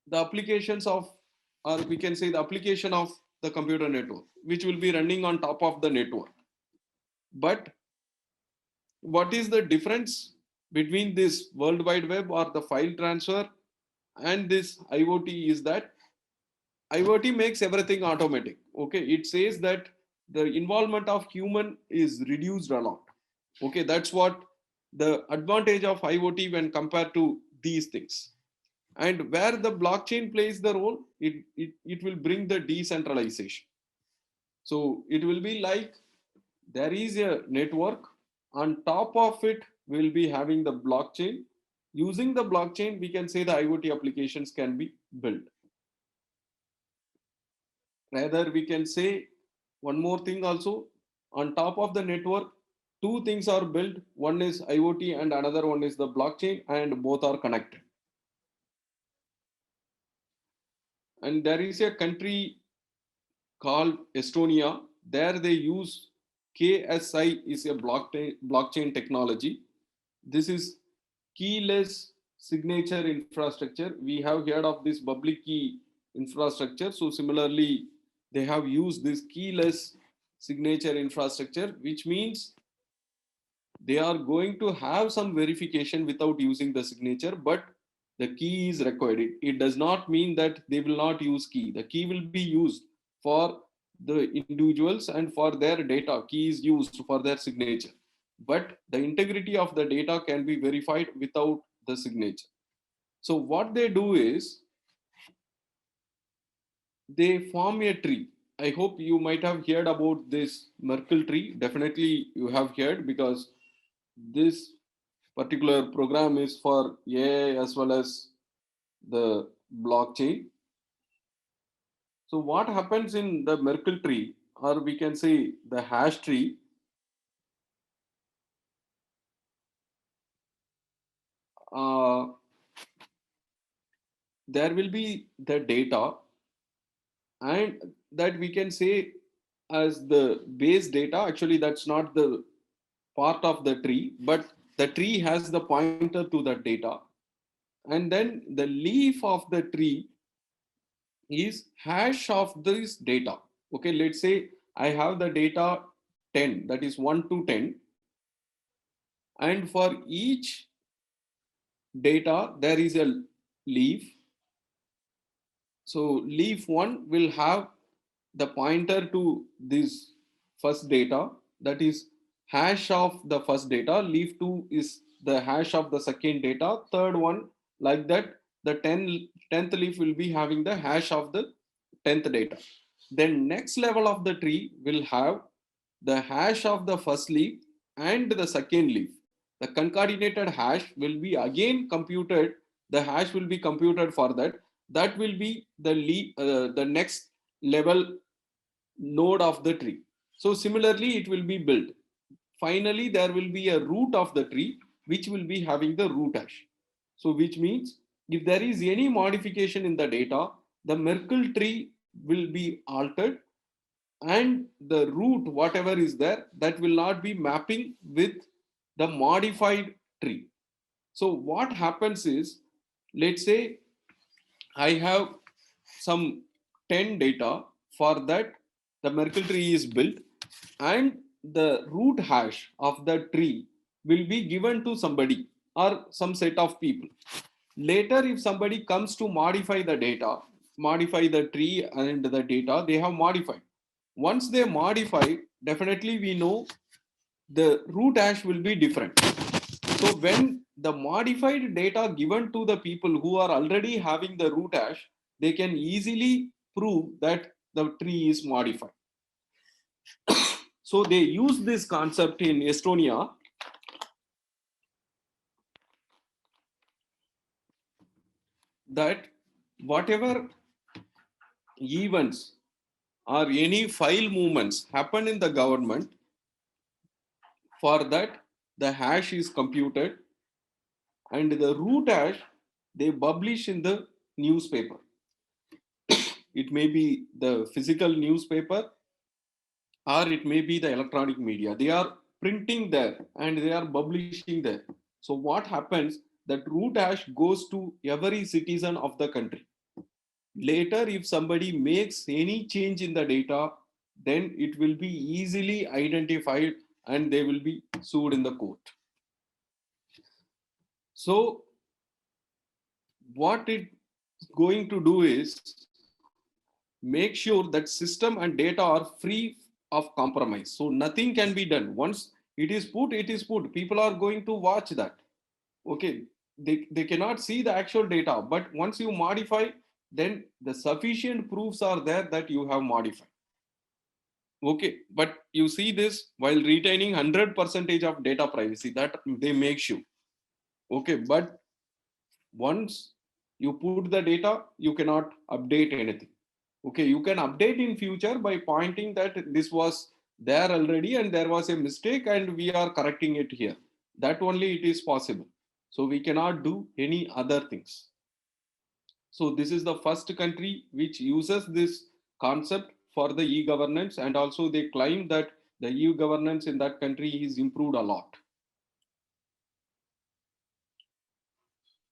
the applications of, or we can say the application of the computer network, which will be running on top of the network. But what is the difference between this World Wide Web or the file transfer and this IoT is that IoT makes everything automatic. Okay, it says that the involvement of human is reduced a lot. Okay, that's what the advantage of IoT when compared to these things. And where the blockchain plays the role, it will bring the decentralization. So it will be like there is a network, on top of it we'll be having the blockchain. Using the blockchain, we can say the IoT applications can be built. Rather, we can say one more thing also, on top of the network, two things are built. One is IoT and another one is the blockchain, and both are connected. And there is a country called Estonia. There they use KSI is a blockchain technology. This is keyless signature infrastructure. We have heard of this public key infrastructure. So similarly, they have used this keyless signature infrastructure, which means they are going to have some verification without using the signature, but the key is required. It does not mean that they will not use key. The key will be used for the individuals and for their data. Key is used for their signature, but the integrity of the data can be verified without the signature. So what they do is they form a tree. I hope you might have heard about this Merkle tree. Definitely you have heard, because this particular program is for AI as well as the blockchain. So what happens in the Merkle tree, or we can say the hash tree, there will be the data, and that we can say as the base data. Actually, that's not the part of the tree, but the tree has the pointer to that data. And then the leaf of the tree is hash of this data. Okay, let's say I have the data 10, that is 1 to 10. And for each data, there is a leaf. So leaf 1 will have the pointer to this first data, that is hash of the first data. Leaf 2 is the hash of the second data. Third one, like that, the 10th leaf will be having the hash of the 10th data. Then next level of the tree will have the hash of the first leaf and the second leaf. The concatenated hash will be again computed. The hash will be computed for that. That will be the next level node of the tree. So similarly, it will be built. Finally, there will be a root of the tree, which will be having the root hash. So which means if there is any modification in the data, the Merkle tree will be altered, and the root, whatever is there, that will not be mapping with the modified tree. So what happens is, let's say I have some 10 data. For that, the Merkle tree is built, and the root hash of the tree will be given to somebody or some set of people. Later, if somebody comes to modify the data, modify the tree and the data they have modified. Once they modify, definitely we know the root hash will be different. So when the modified data given to the people who are already having the root hash, they can easily prove that the tree is modified. So they use this concept in Estonia. That whatever events or any file movements happen in the government, for that the hash is computed, and the root hash they publish in the newspaper. It may be the physical newspaper or it may be the electronic media. They are printing there and they are publishing there. So what happens, that root hash goes to every citizen of the country. Later, if somebody makes any change in the data, then it will be easily identified and they will be sued in the court. So what it's going to do is make sure that system and data are free of compromise. So nothing can be done. Once it is put, it is put. People are going to watch that. Okay, they cannot see the actual data, but once you modify, then the sufficient proofs are there that you have modified. Okay, but you see this while retaining 100% of data privacy, that they make sure. Okay, but once you put the data, you cannot update anything. Okay, you can update in future by pointing that this was there already and there was a mistake and we are correcting it here. That only it is possible. So we cannot do any other things. So this is the first country which uses this concept for the e-governance, and also they claim that the e-governance in that country is improved a lot.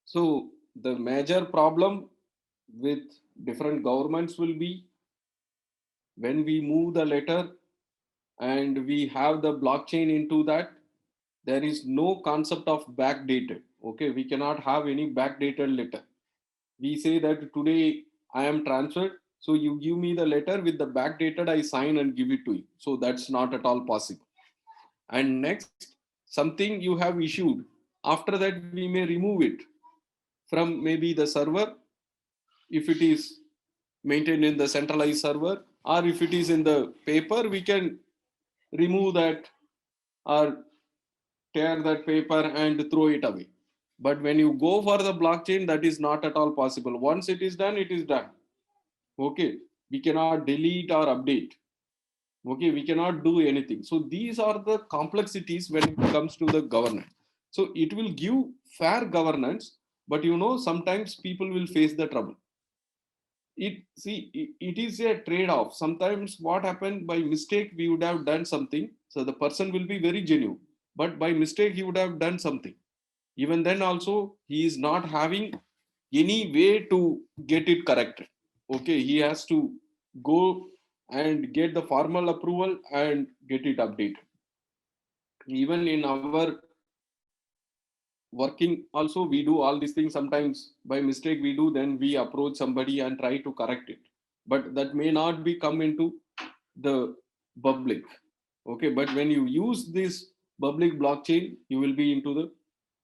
So the major problem with different governments will be when we move the letter and we have the blockchain into that, there is no concept of backdated. Okay, we cannot have any backdated letter. We say that today I am transferred, so you give me the letter with the backdated, I sign and give it to you. So that's not at all possible. And next, something you have issued, after that we may remove it from maybe the server, if it is maintained in the centralized server, or if it is in the paper, we can remove that or tear that paper and throw it away. But when you go for the blockchain, that is not at all possible. Once it is done, it is done. Okay, we cannot delete or update. Okay, we cannot do anything. So these are the complexities when it comes to the governance. So it will give fair governance, but sometimes people will face the trouble. It is a trade-off. Sometimes what happened, by mistake we would have done something, so the person will be very genuine, but by mistake he would have done something. Even then also he is not having any way to get it corrected. Okay, he has to go and get the formal approval and get it updated. Even in our working also, we do all these things. Sometimes by mistake we do, then we approach somebody and try to correct it, but that may not be come into the public. Okay, but when you use this public blockchain, you will be into the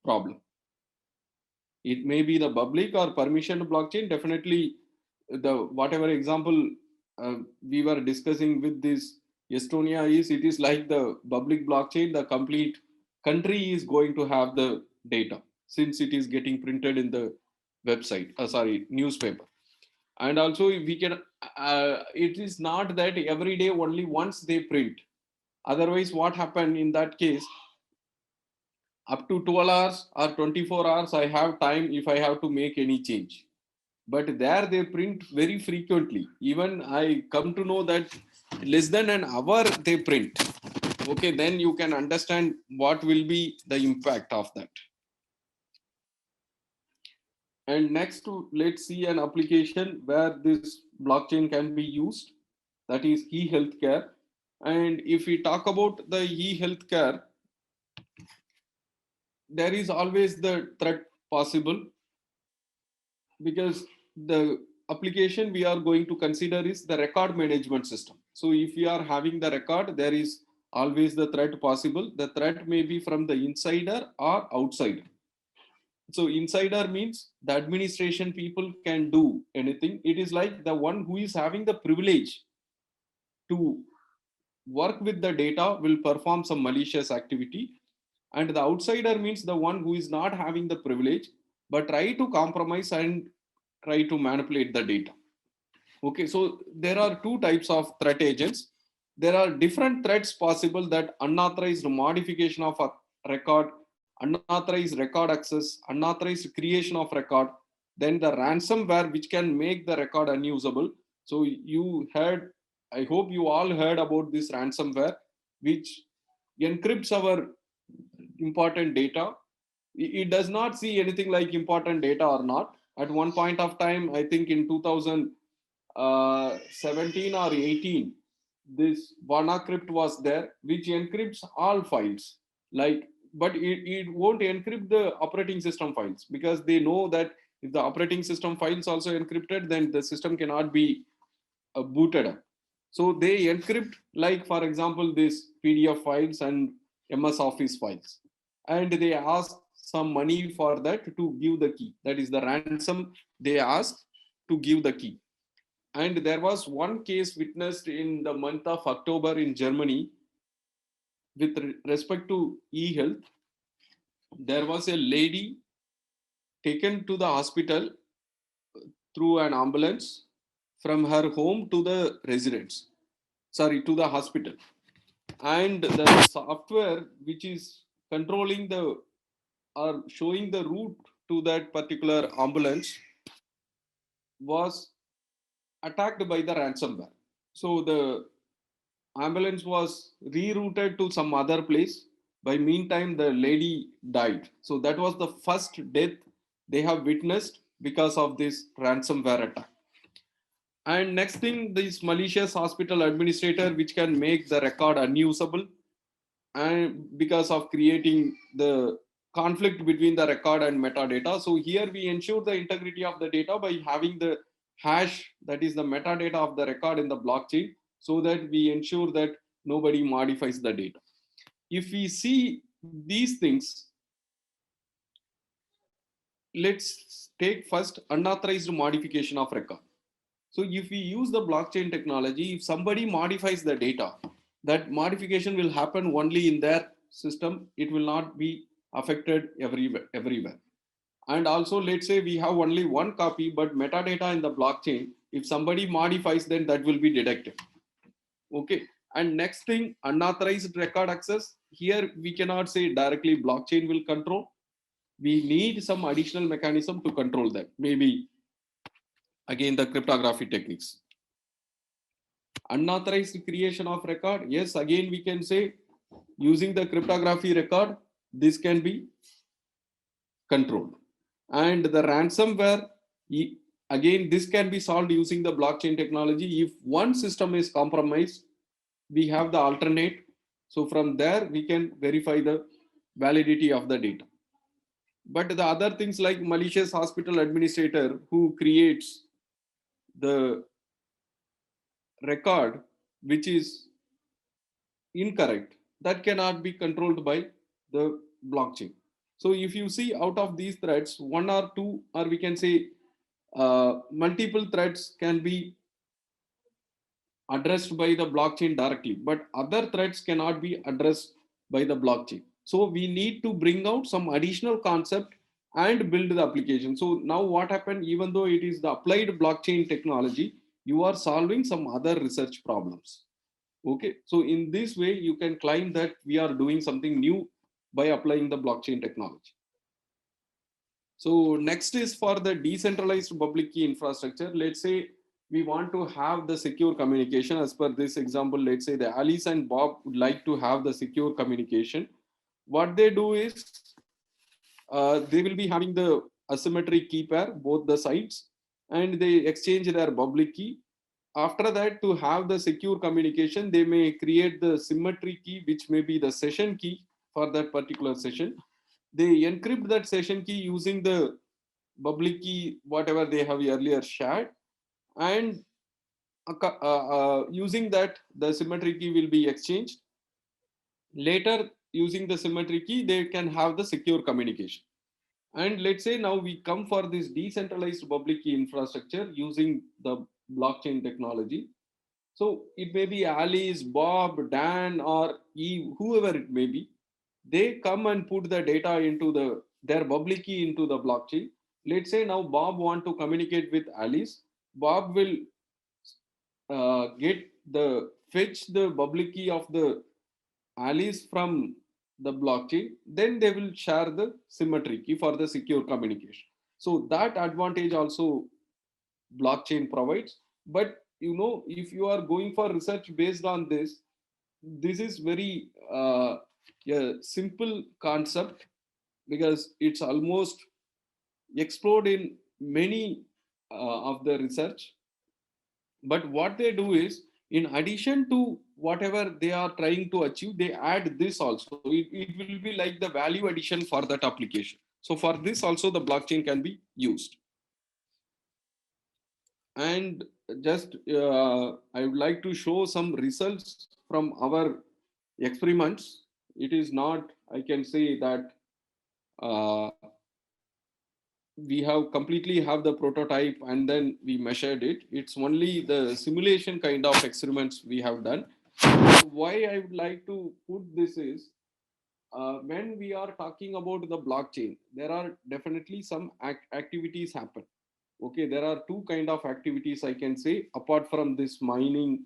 problem. It may be the public or permission blockchain. Definitely the whatever example we were discussing with this Estonia is, it is like the public blockchain, the complete country is going to have the data since it is getting printed in the website, sorry, newspaper. And also we can, it is not that every day only once they print. Otherwise, what happened in that case, up to 12 hours or 24 hours, I have time if I have to make any change. But there they print very frequently. Even I come to know that less than an hour they print. Okay, then you can understand what will be the impact of that. And next, let's see an application where this blockchain can be used. That is e-healthcare. And if we talk about the e-healthcare, there is always the threat possible, because the application we are going to consider is the record management system. So if we are having the record, there is always the threat possible. The threat may be from the insider or outsider. So insider means the administration people can do anything. It is like the one who is having the privilege to work with the data will perform some malicious activity. And the outsider means the one who is not having the privilege, but try to compromise and try to manipulate the data. Okay, so there are two types of threat agents. There are different threats possible, that unauthorized modification of a record, unauthorized record access, unauthorized creation of record, then the ransomware which can make the record unusable. So you heard, I hope you all heard about this ransomware, which encrypts our important data. It does not see anything like important data or not. At one point of time, I think in 2017 or 18, this WannaCrypt was there, which encrypts all files. Like, but it won't encrypt the operating system files, because they know that if the operating system files also encrypted, then the system cannot be booted up. So they encrypt, like for example, this PDF files and MS Office files, and they ask some money for that to give the key. That is the ransom they ask to give the key. And there was one case witnessed in the month of October in Germany with respect to e-health. There was a lady taken to the hospital through an ambulance from her home to the residence, sorry, to the hospital. And the software which is controlling the or showing the route to that particular ambulance was attacked by the ransomware. So the ambulance was rerouted to some other place. By meantime, the lady died. So that was the first death they have witnessed because of this ransomware attack. And next thing, this malicious hospital administrator, which can make the record unusable, and because of creating the conflict between the record and metadata. So here we ensure the integrity of the data by having the hash, that is the metadata of the record in the blockchain, so that we ensure that nobody modifies the data. If we see these things, let's take first unauthorized modification of record. So if we use the blockchain technology, if somebody modifies the data, that modification will happen only in their system. It will not be affected everywhere. And also, let's say we have only one copy, but metadata in the blockchain, if somebody modifies, then that will be detected. Okay. And next thing, unauthorized record access. Here we cannot say directly blockchain will control. We need some additional mechanism to control that. Maybe again the cryptography techniques. Unauthorized creation of record, yes, again we can say using the cryptography record, this can be controlled. And the ransomware, again this can be solved using the blockchain technology. If one system is compromised, we have the alternate. So from there we can verify the validity of the data. But the other things like malicious hospital administrator who creates the record which is incorrect, that cannot be controlled by the blockchain. So if you see out of these threats, one or two, or we can say multiple threats can be addressed by the blockchain directly, but other threats cannot be addressed by the blockchain. So we need to bring out some additional concept and build the application. So now what happened, even though it is the applied blockchain technology, you are solving some other research problems. Okay, so in this way, you can claim that we are doing something new by applying the blockchain technology. So next is for the decentralized public key infrastructure. Let's say we want to have the secure communication. As per this example, let's say the Alice and Bob would like to have the secure communication. What they do is they will be having the asymmetric key pair, both the sides, and they exchange their public key. After that, to have the secure communication, they may create the symmetric key, which may be the session key for that particular session. They encrypt that session key using the public key, whatever they have earlier shared, and using that, the symmetric key will be exchanged. Later, using the symmetric key, they can have the secure communication. And let's say now we come for this decentralized public key infrastructure using the blockchain technology. So it may be Alice, Bob, Dan, or Eve, whoever it may be. They come and put the data into their public key into the blockchain. Let's say now Bob want to communicate with Alice. Bob will get the fetch the public key of the Alice from the blockchain. Then they will share the symmetric key for the secure communication. So that advantage also blockchain provides. But you know, if you are going for research based on this, this is very simple concept, because it's almost explored in many of the research. But what they do is, in addition to whatever they are trying to achieve, they add this also. It will be like the value addition for that application. So for this also the blockchain can be used. And just I would like to show some results from our experiments. It is not, I can say that uh, we have completely have the prototype and then we measured it. It's only the simulation kind of experiments we have done. Why I would like to put this is, when we are talking about the blockchain, there are definitely some activities happen. Okay, there are two kind of activities I can say apart from this mining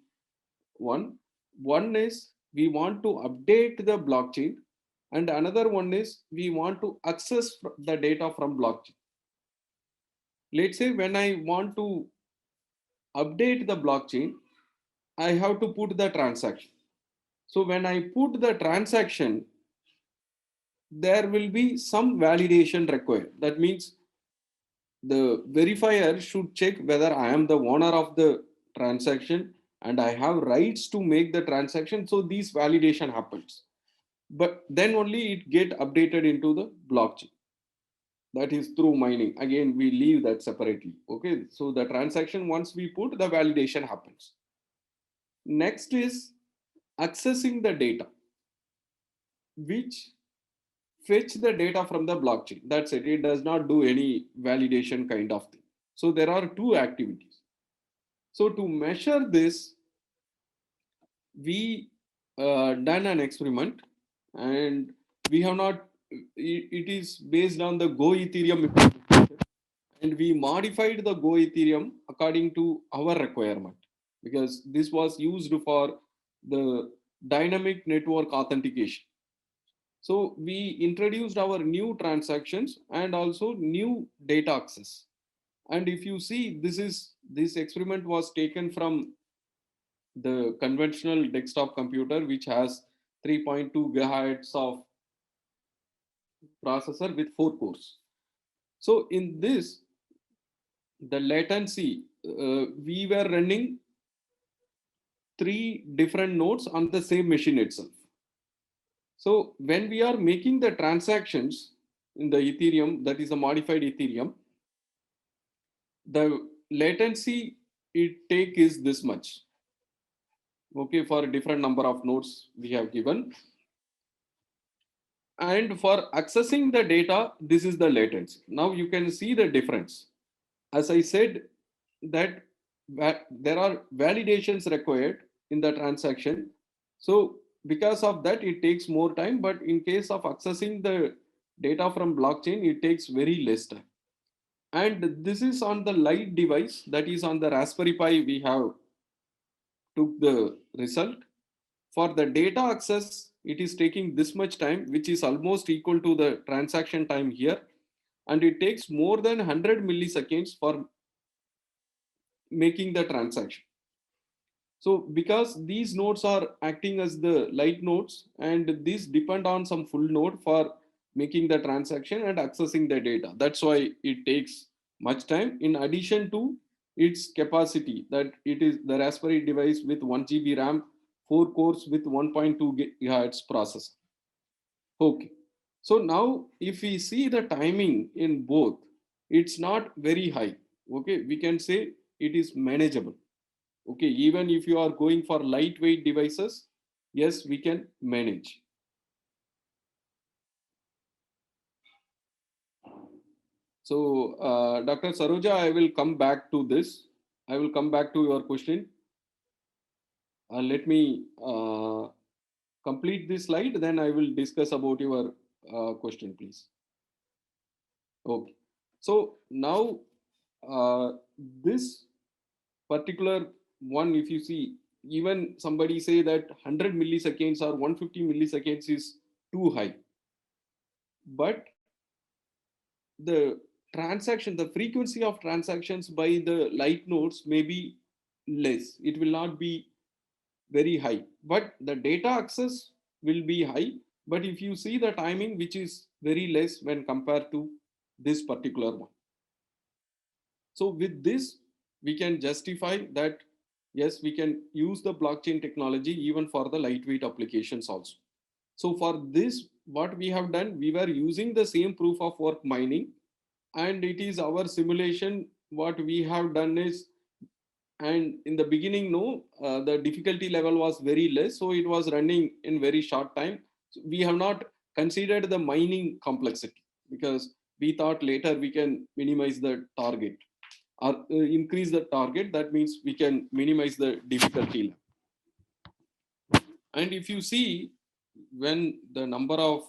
one. One is we want to update the blockchain, and another one is we want to access the data from blockchain. Let's say when I want to update the blockchain, I have to put the transaction. So when I put the transaction, there will be some validation required. That means the verifier should check whether I am the owner of the transaction and I have rights to make the transaction. So this validation happens. But then only it get updated into the blockchain. That is through mining. Again, we leave that separately. Okay, so the transaction, once we put, the validation happens. Next is accessing the data, which fetch the data from the blockchain. That's it. It does not do any validation kind of thing. So there are two activities. So to measure this, we done an experiment, and we have not, it is based on the Go Ethereum implementation, and we modified the Go Ethereum according to our requirement, because this was used for the dynamic network authentication. So we introduced our new transactions and also new data access. And if you see, this experiment was taken from the conventional desktop computer, which has 3.2 gigahertz of processor with 4 cores. So in this, the latency, we were running 3 different nodes on the same machine itself. So when we are making the transactions in the Ethereum, that is a modified Ethereum, the latency it take is this much. Okay, for a different number of nodes we have given. And for accessing the data, this is the latency. Now you can see the difference. As I said, that there are validations required in the transaction. So because of that, it takes more time. But in case of accessing the data from blockchain, it takes very less time. And this is on the light device, that is on the Raspberry Pi. We have took the result. For the data access, it is taking this much time, which is almost equal to the transaction time here. And it takes more than 100 milliseconds for making the transaction. So because these nodes are acting as the light nodes, and these depend on some full node for making the transaction and accessing the data. That's why it takes much time. In addition to its capacity, that it is the Raspberry device with 1 GB RAM, 4 cores with 1.2 gigahertz processor. Okay. So now if we see the timing in both, it's not very high. Okay. We can say it is manageable. Okay. Even if you are going for lightweight devices, yes, we can manage. So, Dr. Saroja, I will come back to this. I will come back to your question. Let me complete this slide, then I will discuss about your question, please. Okay. So now this particular one, if you see, even somebody say that 100 milliseconds or 150 milliseconds is too high. But the transaction, the frequency of transactions by the light nodes may be less. It will not be very high, but the data access will be high. But if you see the timing, which is very less when compared to this particular one. So with this, we can justify that, yes, we can use the blockchain technology even for the lightweight applications also. So for this, what we have done, we were using the same proof of work mining, and it is our simulation. What we have done is, and in the beginning, no, the difficulty level was very less, so it was running in very short time. So we have not considered the mining complexity, because we thought later we can minimize the target or increase the target. That means we can minimize the difficulty level. And if you see, when the number of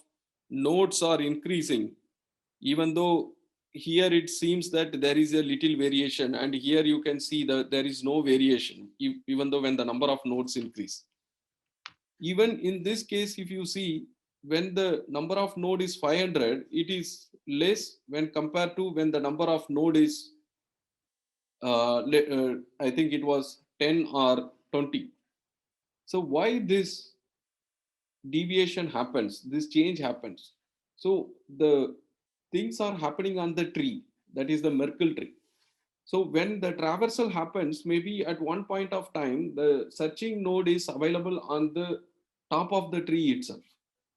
nodes are increasing, even though here it seems that there is a little variation, and here you can see that there is no variation, even though when the number of nodes increase. Even in this case, if you see, when the number of node is 500, it is less when compared to when the number of node is I think it was 10 or 20. So why this deviation happens, this change happens? So the things are happening on the tree, that is the Merkle tree. So when the traversal happens, maybe at one point of time, the searching node is available on the top of the tree itself.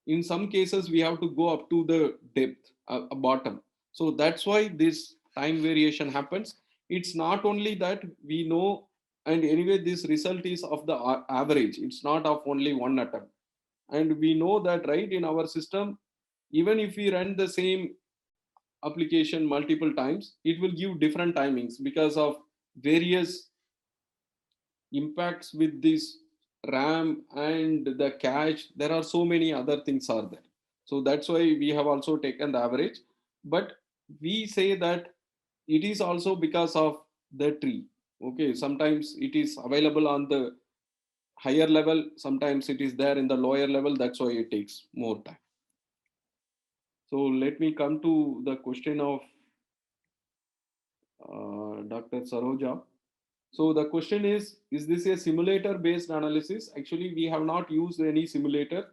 In some cases, we have to go up to the depth, bottom. So that's why this time variation happens. It's not only that we know, and anyway, this result is of the average. It's not of only one atom. And we know that, right, in our system, even if we run the same application multiple times, it will give different timings because of various impacts with this RAM and the cache. There are so many other things are there. So that's why we have also taken the average. But we say that it is also because of the tree. Okay, sometimes it is available on the higher level, sometimes it is there in the lower level. That's why it takes more time. So let me come to the question of Dr. Saroja. So the question is this a simulator based analysis? Actually, we have not used any simulator.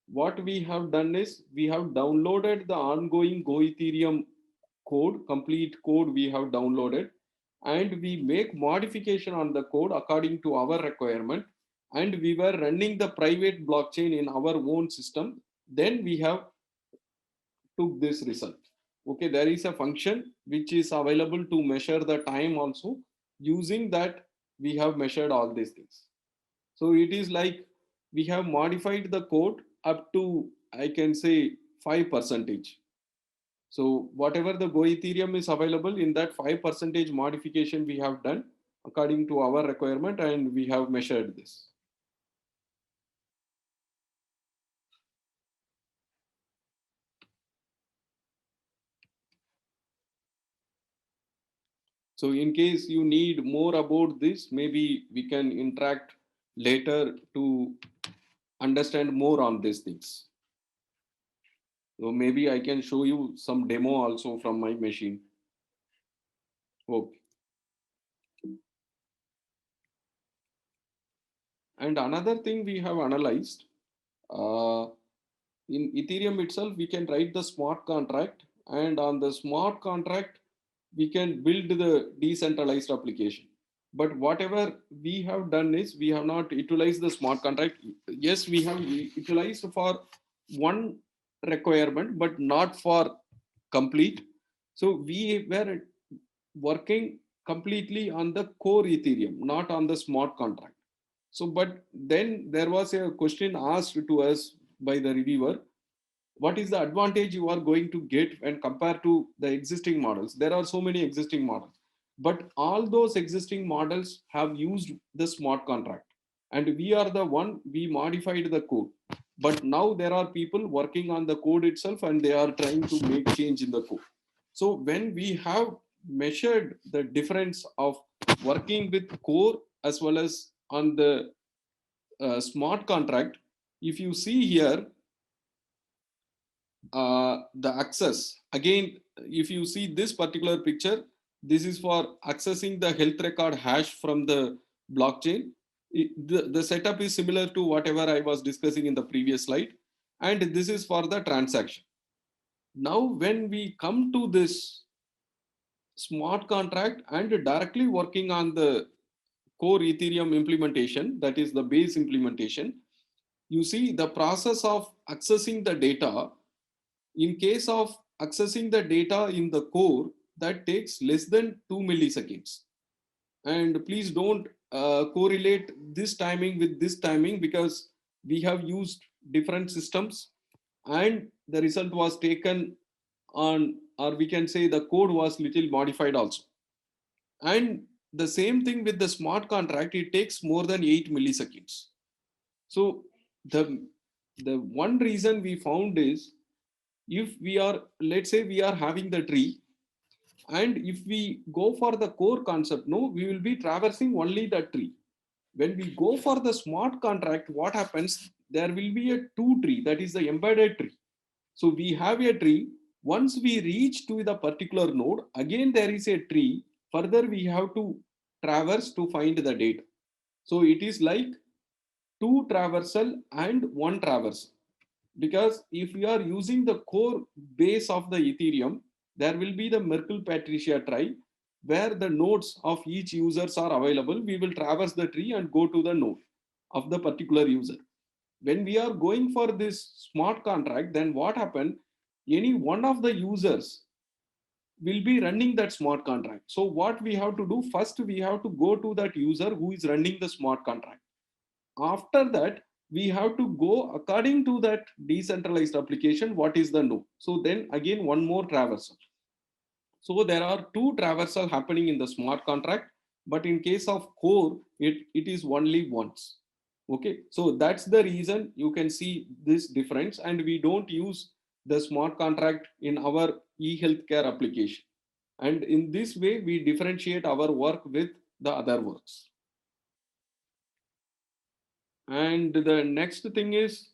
What we have done is we have downloaded the ongoing Go Ethereum code, complete code we have downloaded, and we make modification on the code according to our requirement. And we were running the private blockchain in our own system. Then we have took this result. Okay, there is a function which is available to measure the time also. Using that, we have measured all these things. So it is like we have modified the code up to, I can say, 5%. So whatever the Go Ethereum is available, in that 5% modification we have done according to our requirement, and we have measured this. So in case you need more about this, maybe we can interact later to understand more on these things. So maybe I can show you some demo also from my machine. Okay. And another thing we have analyzed, in Ethereum itself, we can write the smart contract, and on the smart contract, we can build the decentralized application. But whatever we have done is we have not utilized the smart contract. Yes, we have utilized for one requirement, but not for complete. So we were working completely on the core Ethereum, not on the smart contract. So, but then there was a question asked to us by the reviewer: what is the advantage you are going to get when compared to the existing models? There are so many existing models, but all those existing models have used the smart contract, and we are the one, we modified the code. But now there are people working on the code itself, and they are trying to make change in the code. So when we have measured the difference of working with core as well as on the smart contract, if you see here, the access, again, if you see this particular picture, this is for accessing the health record hash from the blockchain. The setup is similar to whatever I was discussing in the previous slide, and this is for the transaction. Now when we come to this smart contract and directly working on the core Ethereum implementation, that is the base implementation, you see the process of accessing the data. In case of accessing the data in the core, that takes less than 2 milliseconds. And please don't correlate this timing with this timing, because we have used different systems and the result was taken on, or we can say the code was little modified also. And the same thing with the smart contract, it takes more than 8 milliseconds. So the one reason we found is, if we are, let's say we are having the tree, and if we go for the core concept, no, we will be traversing only the tree. When we go for the smart contract, what happens, there will be a two tree, that is the embedded tree. So we have a tree. Once we reach to the particular node, again there is a tree, further we have to traverse to find the data. So it is like two traversal and one traversal. Because if we are using the core base of the Ethereum, there will be the Merkle-Patricia tree, where the nodes of each users are available. We will traverse the tree and go to the node of the particular user. When we are going for this smart contract, then what happened? Any one of the users will be running that smart contract. So what we have to do, first we have to go to that user who is running the smart contract. After that, we have to go according to that decentralized application, what is the node. So then again, one more traversal. So there are two traversal happening in the smart contract, but in case of core, it is only once. Okay, so that's the reason you can see this difference, and we don't use the smart contract in our e-healthcare application. And in this way, we differentiate our work with the other works. And the next thing is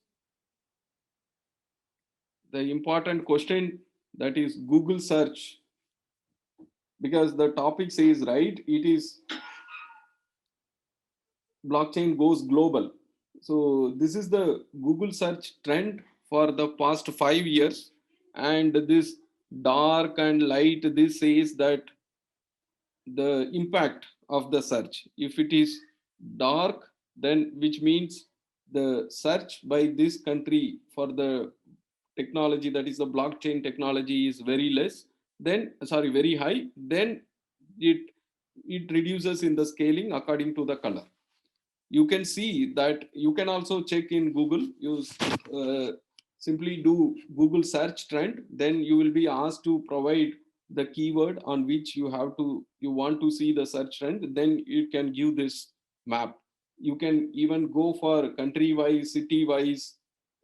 the important question, that is Google search, because the topic says, right, it is blockchain goes global. So this is the Google search trend for the past 5 years. And this dark and light, this says that the impact of the search. If it is dark, then which means the search by this country for the technology, that is the blockchain technology, is very less, then very high, then it reduces in the scaling according to the color. You can see that. You can also check in Google, use simply do Google search trend, then you will be asked to provide the keyword on which you want to see the search trend, then it can give this map. You can even go for country wise, city wise,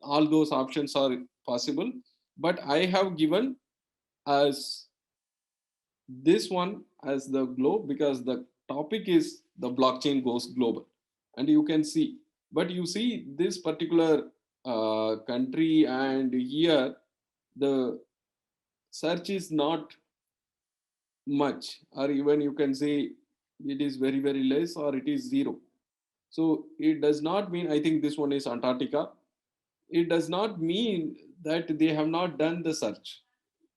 all those options are possible. But I have given as this one as the globe because the topic is the blockchain goes global. And you can see, but you see this particular country, and here the search is not much, or even you can say it is very very less, or it is zero. So it does not mean, I think this one is Antarctica, it does not mean that they have not done the search.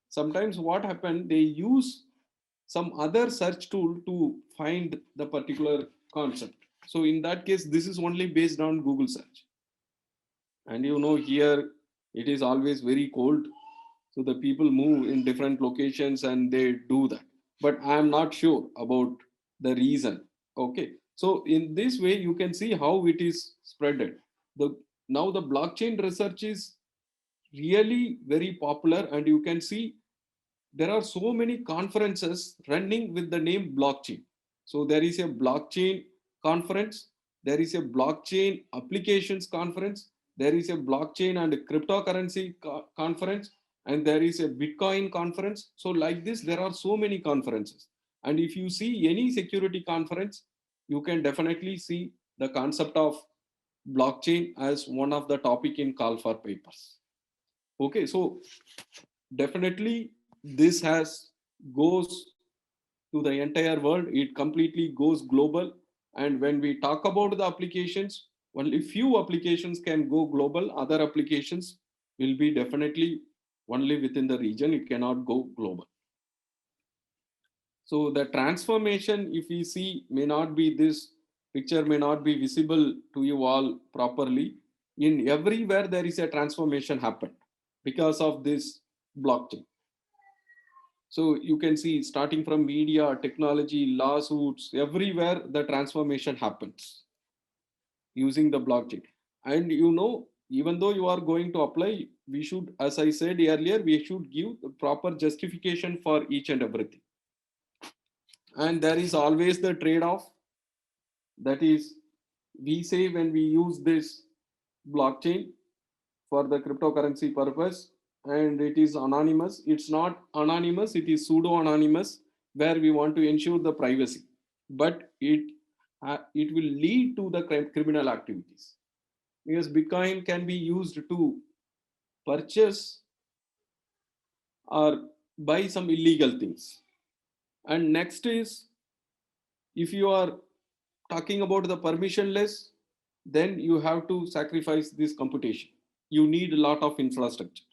Sometimes what happened, they use some other search tool to find the particular concept. So in that case, this is only based on Google search. And here it is always very cold, so the people move in different locations and they do that. But I am not sure about the reason. Okay, so in this way you can see how it is spreaded. The Now the blockchain research is really very popular, and you can see there are so many conferences running with the name blockchain. So there is a blockchain conference, there is a blockchain applications conference, there is a blockchain and cryptocurrency conference, and there is a Bitcoin conference. So like this, there are so many conferences. And if you see any security conference, you can definitely see the concept of blockchain as one of the topic in call for papers. Okay, so definitely this has goes to the entire world, it completely goes global. And when we talk about the applications, only few applications can go global, other applications will be definitely only within the region, it cannot go global. So the transformation, if we see, may not be, this picture may not be visible to you all properly. In everywhere there is a transformation happened because of this blockchain. So you can see, starting from media, technology, lawsuits, everywhere the transformation happens using the blockchain. And even though you are going to apply, we should, as I said earlier, we should give the proper justification for each and everything. And there is always the trade-off. That is, we say when we use this blockchain for the cryptocurrency purpose, and it is anonymous, it's not anonymous, it is pseudo anonymous, where we want to ensure the privacy, but it will lead to the criminal activities, because Bitcoin can be used to purchase or buy some illegal things. And next is, if you are talking about the permissionless, then you have to sacrifice this computation, you need a lot of infrastructure.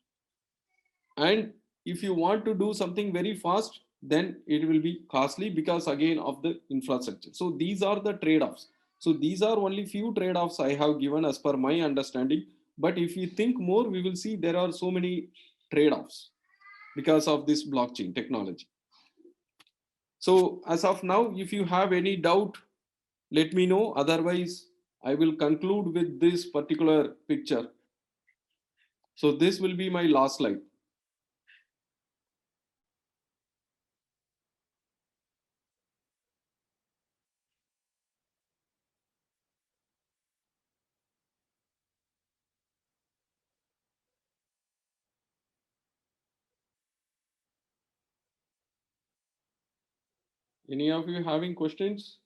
And if you want to do something very fast, then it will be costly because again of the infrastructure. So these are the trade-offs. So these are only few trade-offs I have given as per my understanding. But if you think more, we will see there are so many trade-offs because of this blockchain technology. So as of now, if you have any doubt, let me know. Otherwise, I will conclude with this particular picture. So this will be my last slide. Any of you having questions?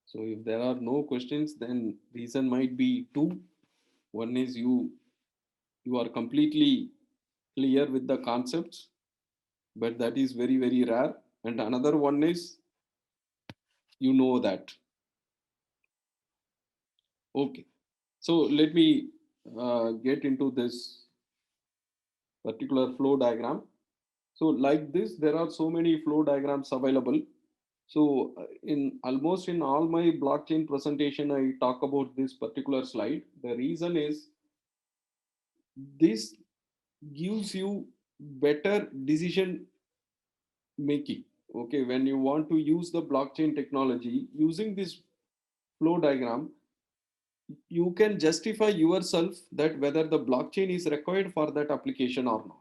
So if there are no questions, then reason might be two. One is you are completely clear with the concepts, but that is very, very rare. And another one is you know that. Okay. So let me get into this particular flow diagram. So like this, there are so many flow diagrams available. So in almost in all my blockchain presentation, I talk about this particular slide. The reason is this gives you better decision making. Okay, when you want to use the blockchain technology using this flow diagram, you can justify yourself that whether the blockchain is required for that application or not.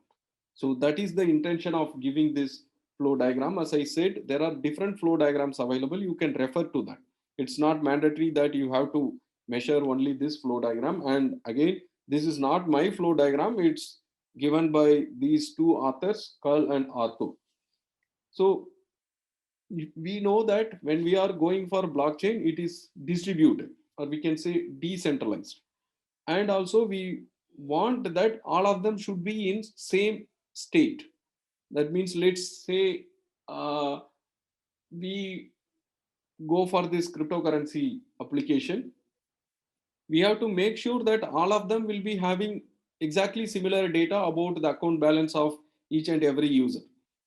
So that is the intention of giving this flow diagram. As I said, there are different flow diagrams available. You can refer to that. It's not mandatory that you have to measure only this flow diagram. And again, this is not my flow diagram. It's given by these two authors, Carl and Arthur. So we know that when we are going for blockchain, it is distributed, or we can say decentralized. And also we want that all of them should be in same state. That means, let's say we go for this cryptocurrency application, we have to make sure that all of them will be having exactly similar data about the account balance of each and every user.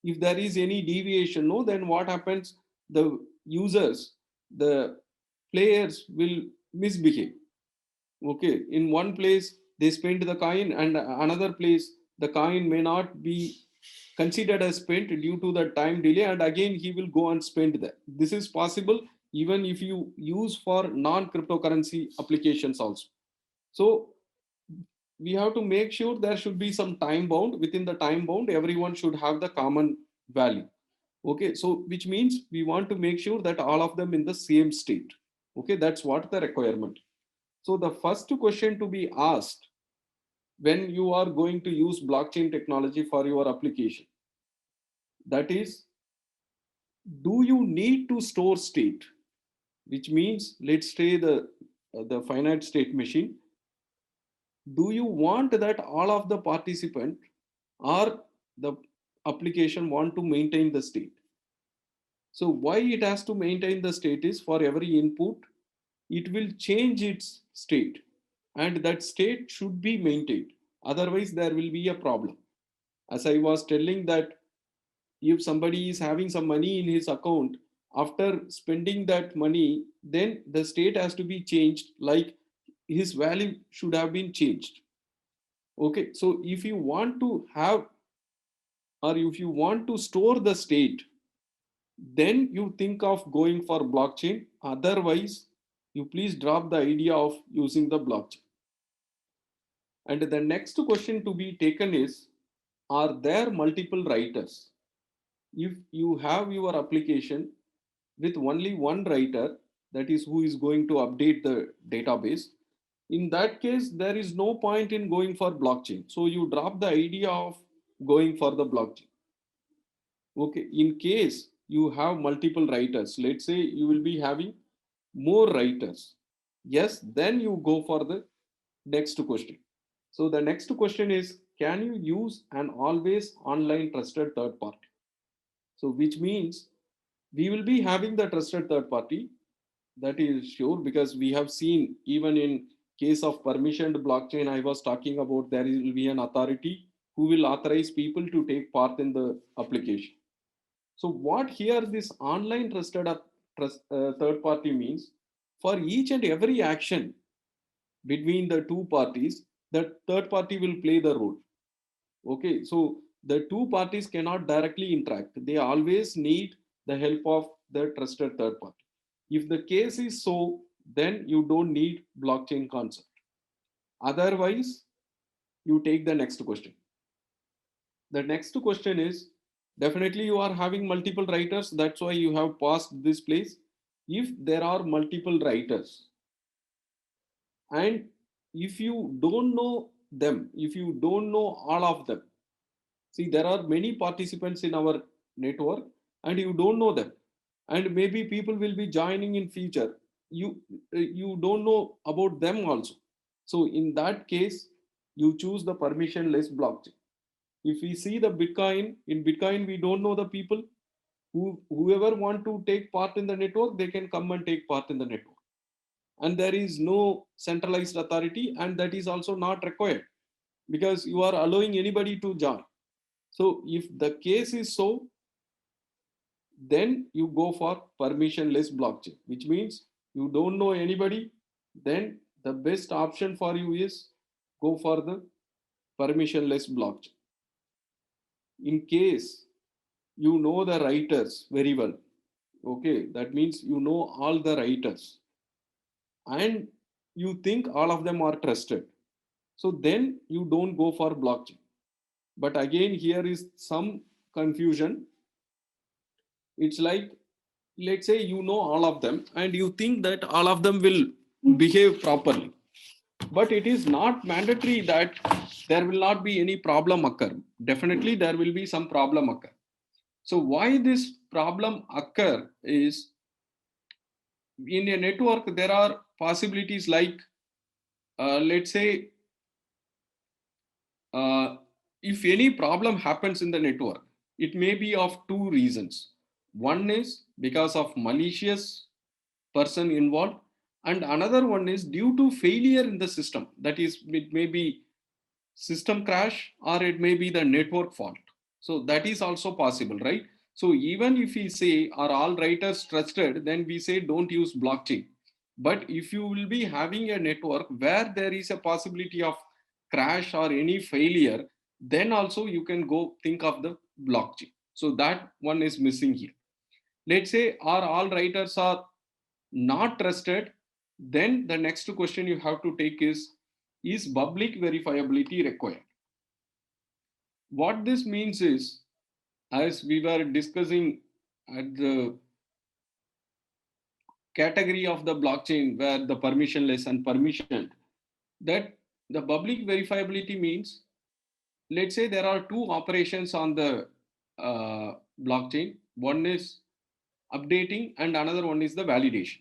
If there is any deviation, no, then what happens? The users, the players will misbehave. Okay, in one place they spend the coin, and another place the coin may not be considered as spent due to the time delay, and again he will go and spend that. This is possible even if you use for non cryptocurrency applications also. So we have to make sure there should be some time bound. Within the time bound, everyone should have the common value. Okay, so which means we want to make sure that all of them in the same state. Okay, that's what the requirement. So the first question to be asked when you are going to use blockchain technology for your application, that is, do you need to store state? Which means, let's say the finite state machine. Do you want that all of the participant or the application want to maintain the state? So why it has to maintain the state is, for every input, it will change its state, and that state should be maintained. Otherwise, there will be a problem. As I was telling that if somebody is having some money in his account, after spending that money, then the state has to be changed, like his value should have been changed. Okay, so if you want to have, or if you want to store the state, then you think of going for blockchain. Otherwise, you please drop the idea of using the blockchain. And the next question to be taken is, are there multiple writers? If you have your application with only one writer, that is who is going to update the database, in that case, there is no point in going for blockchain. So you drop the idea of going for the blockchain. Okay, in case you have multiple writers, let's say you will be having more writers, yes, then you go for the next question. So the next question is, can you use an always online trusted third party? So which means we will be having the trusted third party, that is sure, because we have seen even in case of permissioned blockchain I was talking about, there will be an authority who will authorize people to take part in the application. So what here this online trusted third party means, for each and every action between the two parties, the third party will play the role. Okay, so the two parties cannot directly interact. They always need the help of the trusted third party. If the case is so, then you don't need blockchain concept. Otherwise, you take the next question. The next question is, definitely you are having multiple writers. That's why you have passed this place. If there are multiple writers, and if you don't know them, if you don't know all of them, see, there are many participants in our network and you don't know them. And maybe people will be joining in future. You don't know about them also. So in that case, you choose the permissionless blockchain. If we see the Bitcoin, in Bitcoin, we don't know the people. Whoever want to take part in the network, they can come and take part in the network. And there is no centralized authority, and that is also not required because you are allowing anybody to join. So if the case is so, then you go for permissionless blockchain, which means you don't know anybody. Then the best option for you is go for the permissionless blockchain. In case you know the writers very well, okay, that means you know all the writers and you think all of them are trusted, so then you don't go for blockchain. But again, here is some confusion. It's like, let's say you know all of them and you think that all of them will behave properly, but it is not mandatory that there will not be any problem occur. Definitely there will be some problem occur. So why this problem occur is, in a network there are possibilities like, let's say, uh, if any problem happens in the network, it may be of two reasons. One is because of malicious person involved, and another one is due to failure in the system. That is, it may be system crash or it may be the network fault. So that is also possible, right? So even if we say are all writers trusted, then we say don't use blockchain. But if you will be having a network where there is a possibility of crash or any failure, then also you can go think of the blockchain. So that one is missing here. Let's say are all writers are not trusted, then the next question you have to take is public verifiability required? What this means is, as we were discussing at the category of the blockchain where the permissionless and permissioned, that the public verifiability means, let's say there are two operations on the blockchain. One is updating and another one is the validation.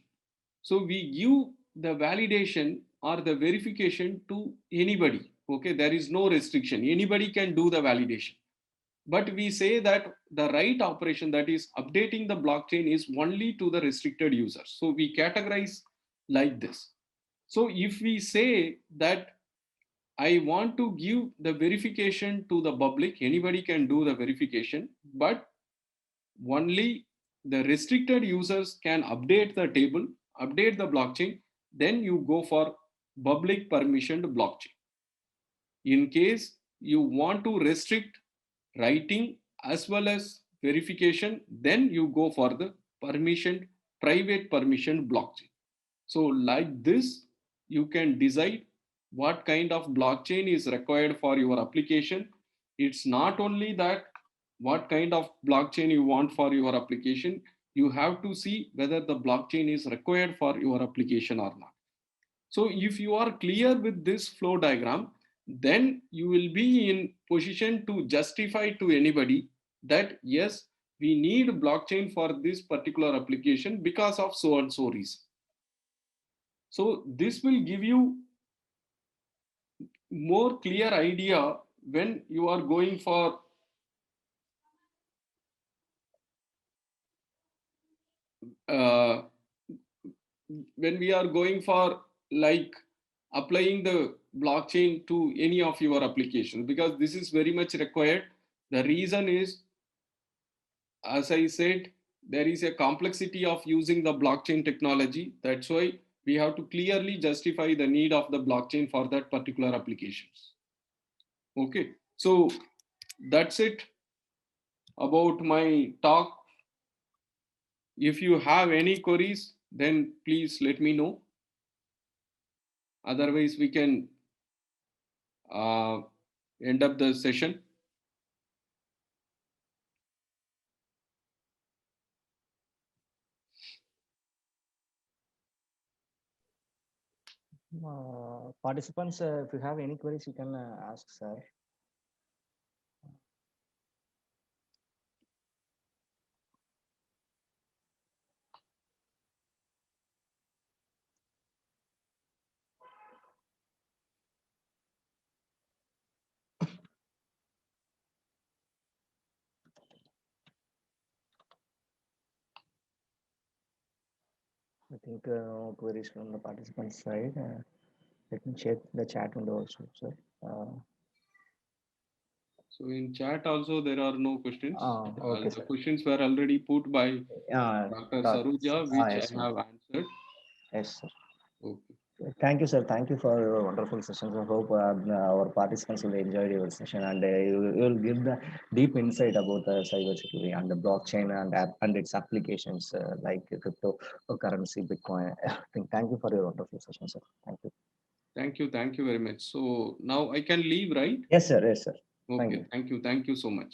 So we give the validation or the verification to anybody. Okay, there is no restriction. Anybody can do the validation. But we say that the right operation, that is updating the blockchain, is only to the restricted users. So we categorize like this. So if we say that I want to give the verification to the public, anybody can do the verification, but only the restricted users can update the table, update the blockchain, then you go for public permissioned blockchain. In case you want to restrict writing as well as verification, then you go for the permissioned, private permissioned blockchain. So like this, you can decide what kind of blockchain is required for your application. It's not only that what kind of blockchain you want for your application, you have to see whether the blockchain is required for your application or not. So if you are clear with this flow diagram, then you will be in position to justify to anybody that yes, we need blockchain for this particular application because of so and so reason. So this will give you more clear idea when you are going for uh, when we are going for like applying the blockchain to any of your applications, because this is very much required. The reason is, as I said, there is a complexity of using the blockchain technology. That's why we have to clearly justify the need of the blockchain for that particular applications. Okay, so that's it about my talk. If you have any queries, then please let me know. Otherwise, we can end up the session.
Participants, if you have any queries, you can ask, sir. I think no queries from the participant side. Let me check the chat window also, sir.
So in chat also there are no questions.
Okay,
The
sir.
questions were already put by
Uh,
Dr.
doc-
Saruja, which
yes,
I
sir.
have answered.
Yes, sir.
Okay.
Thank you, sir. Thank you for your wonderful sessions. I hope our participants will enjoy your session, and you will give the deep insight about cybersecurity and the blockchain and and its applications like cryptocurrency, Bitcoin. I think thank you for your wonderful session, sir. Thank you.
Thank you. Thank you very much. So now I can leave, right?
Yes, sir. Yes, sir. Thank
Okay.
you.
Thank you. Thank you so much.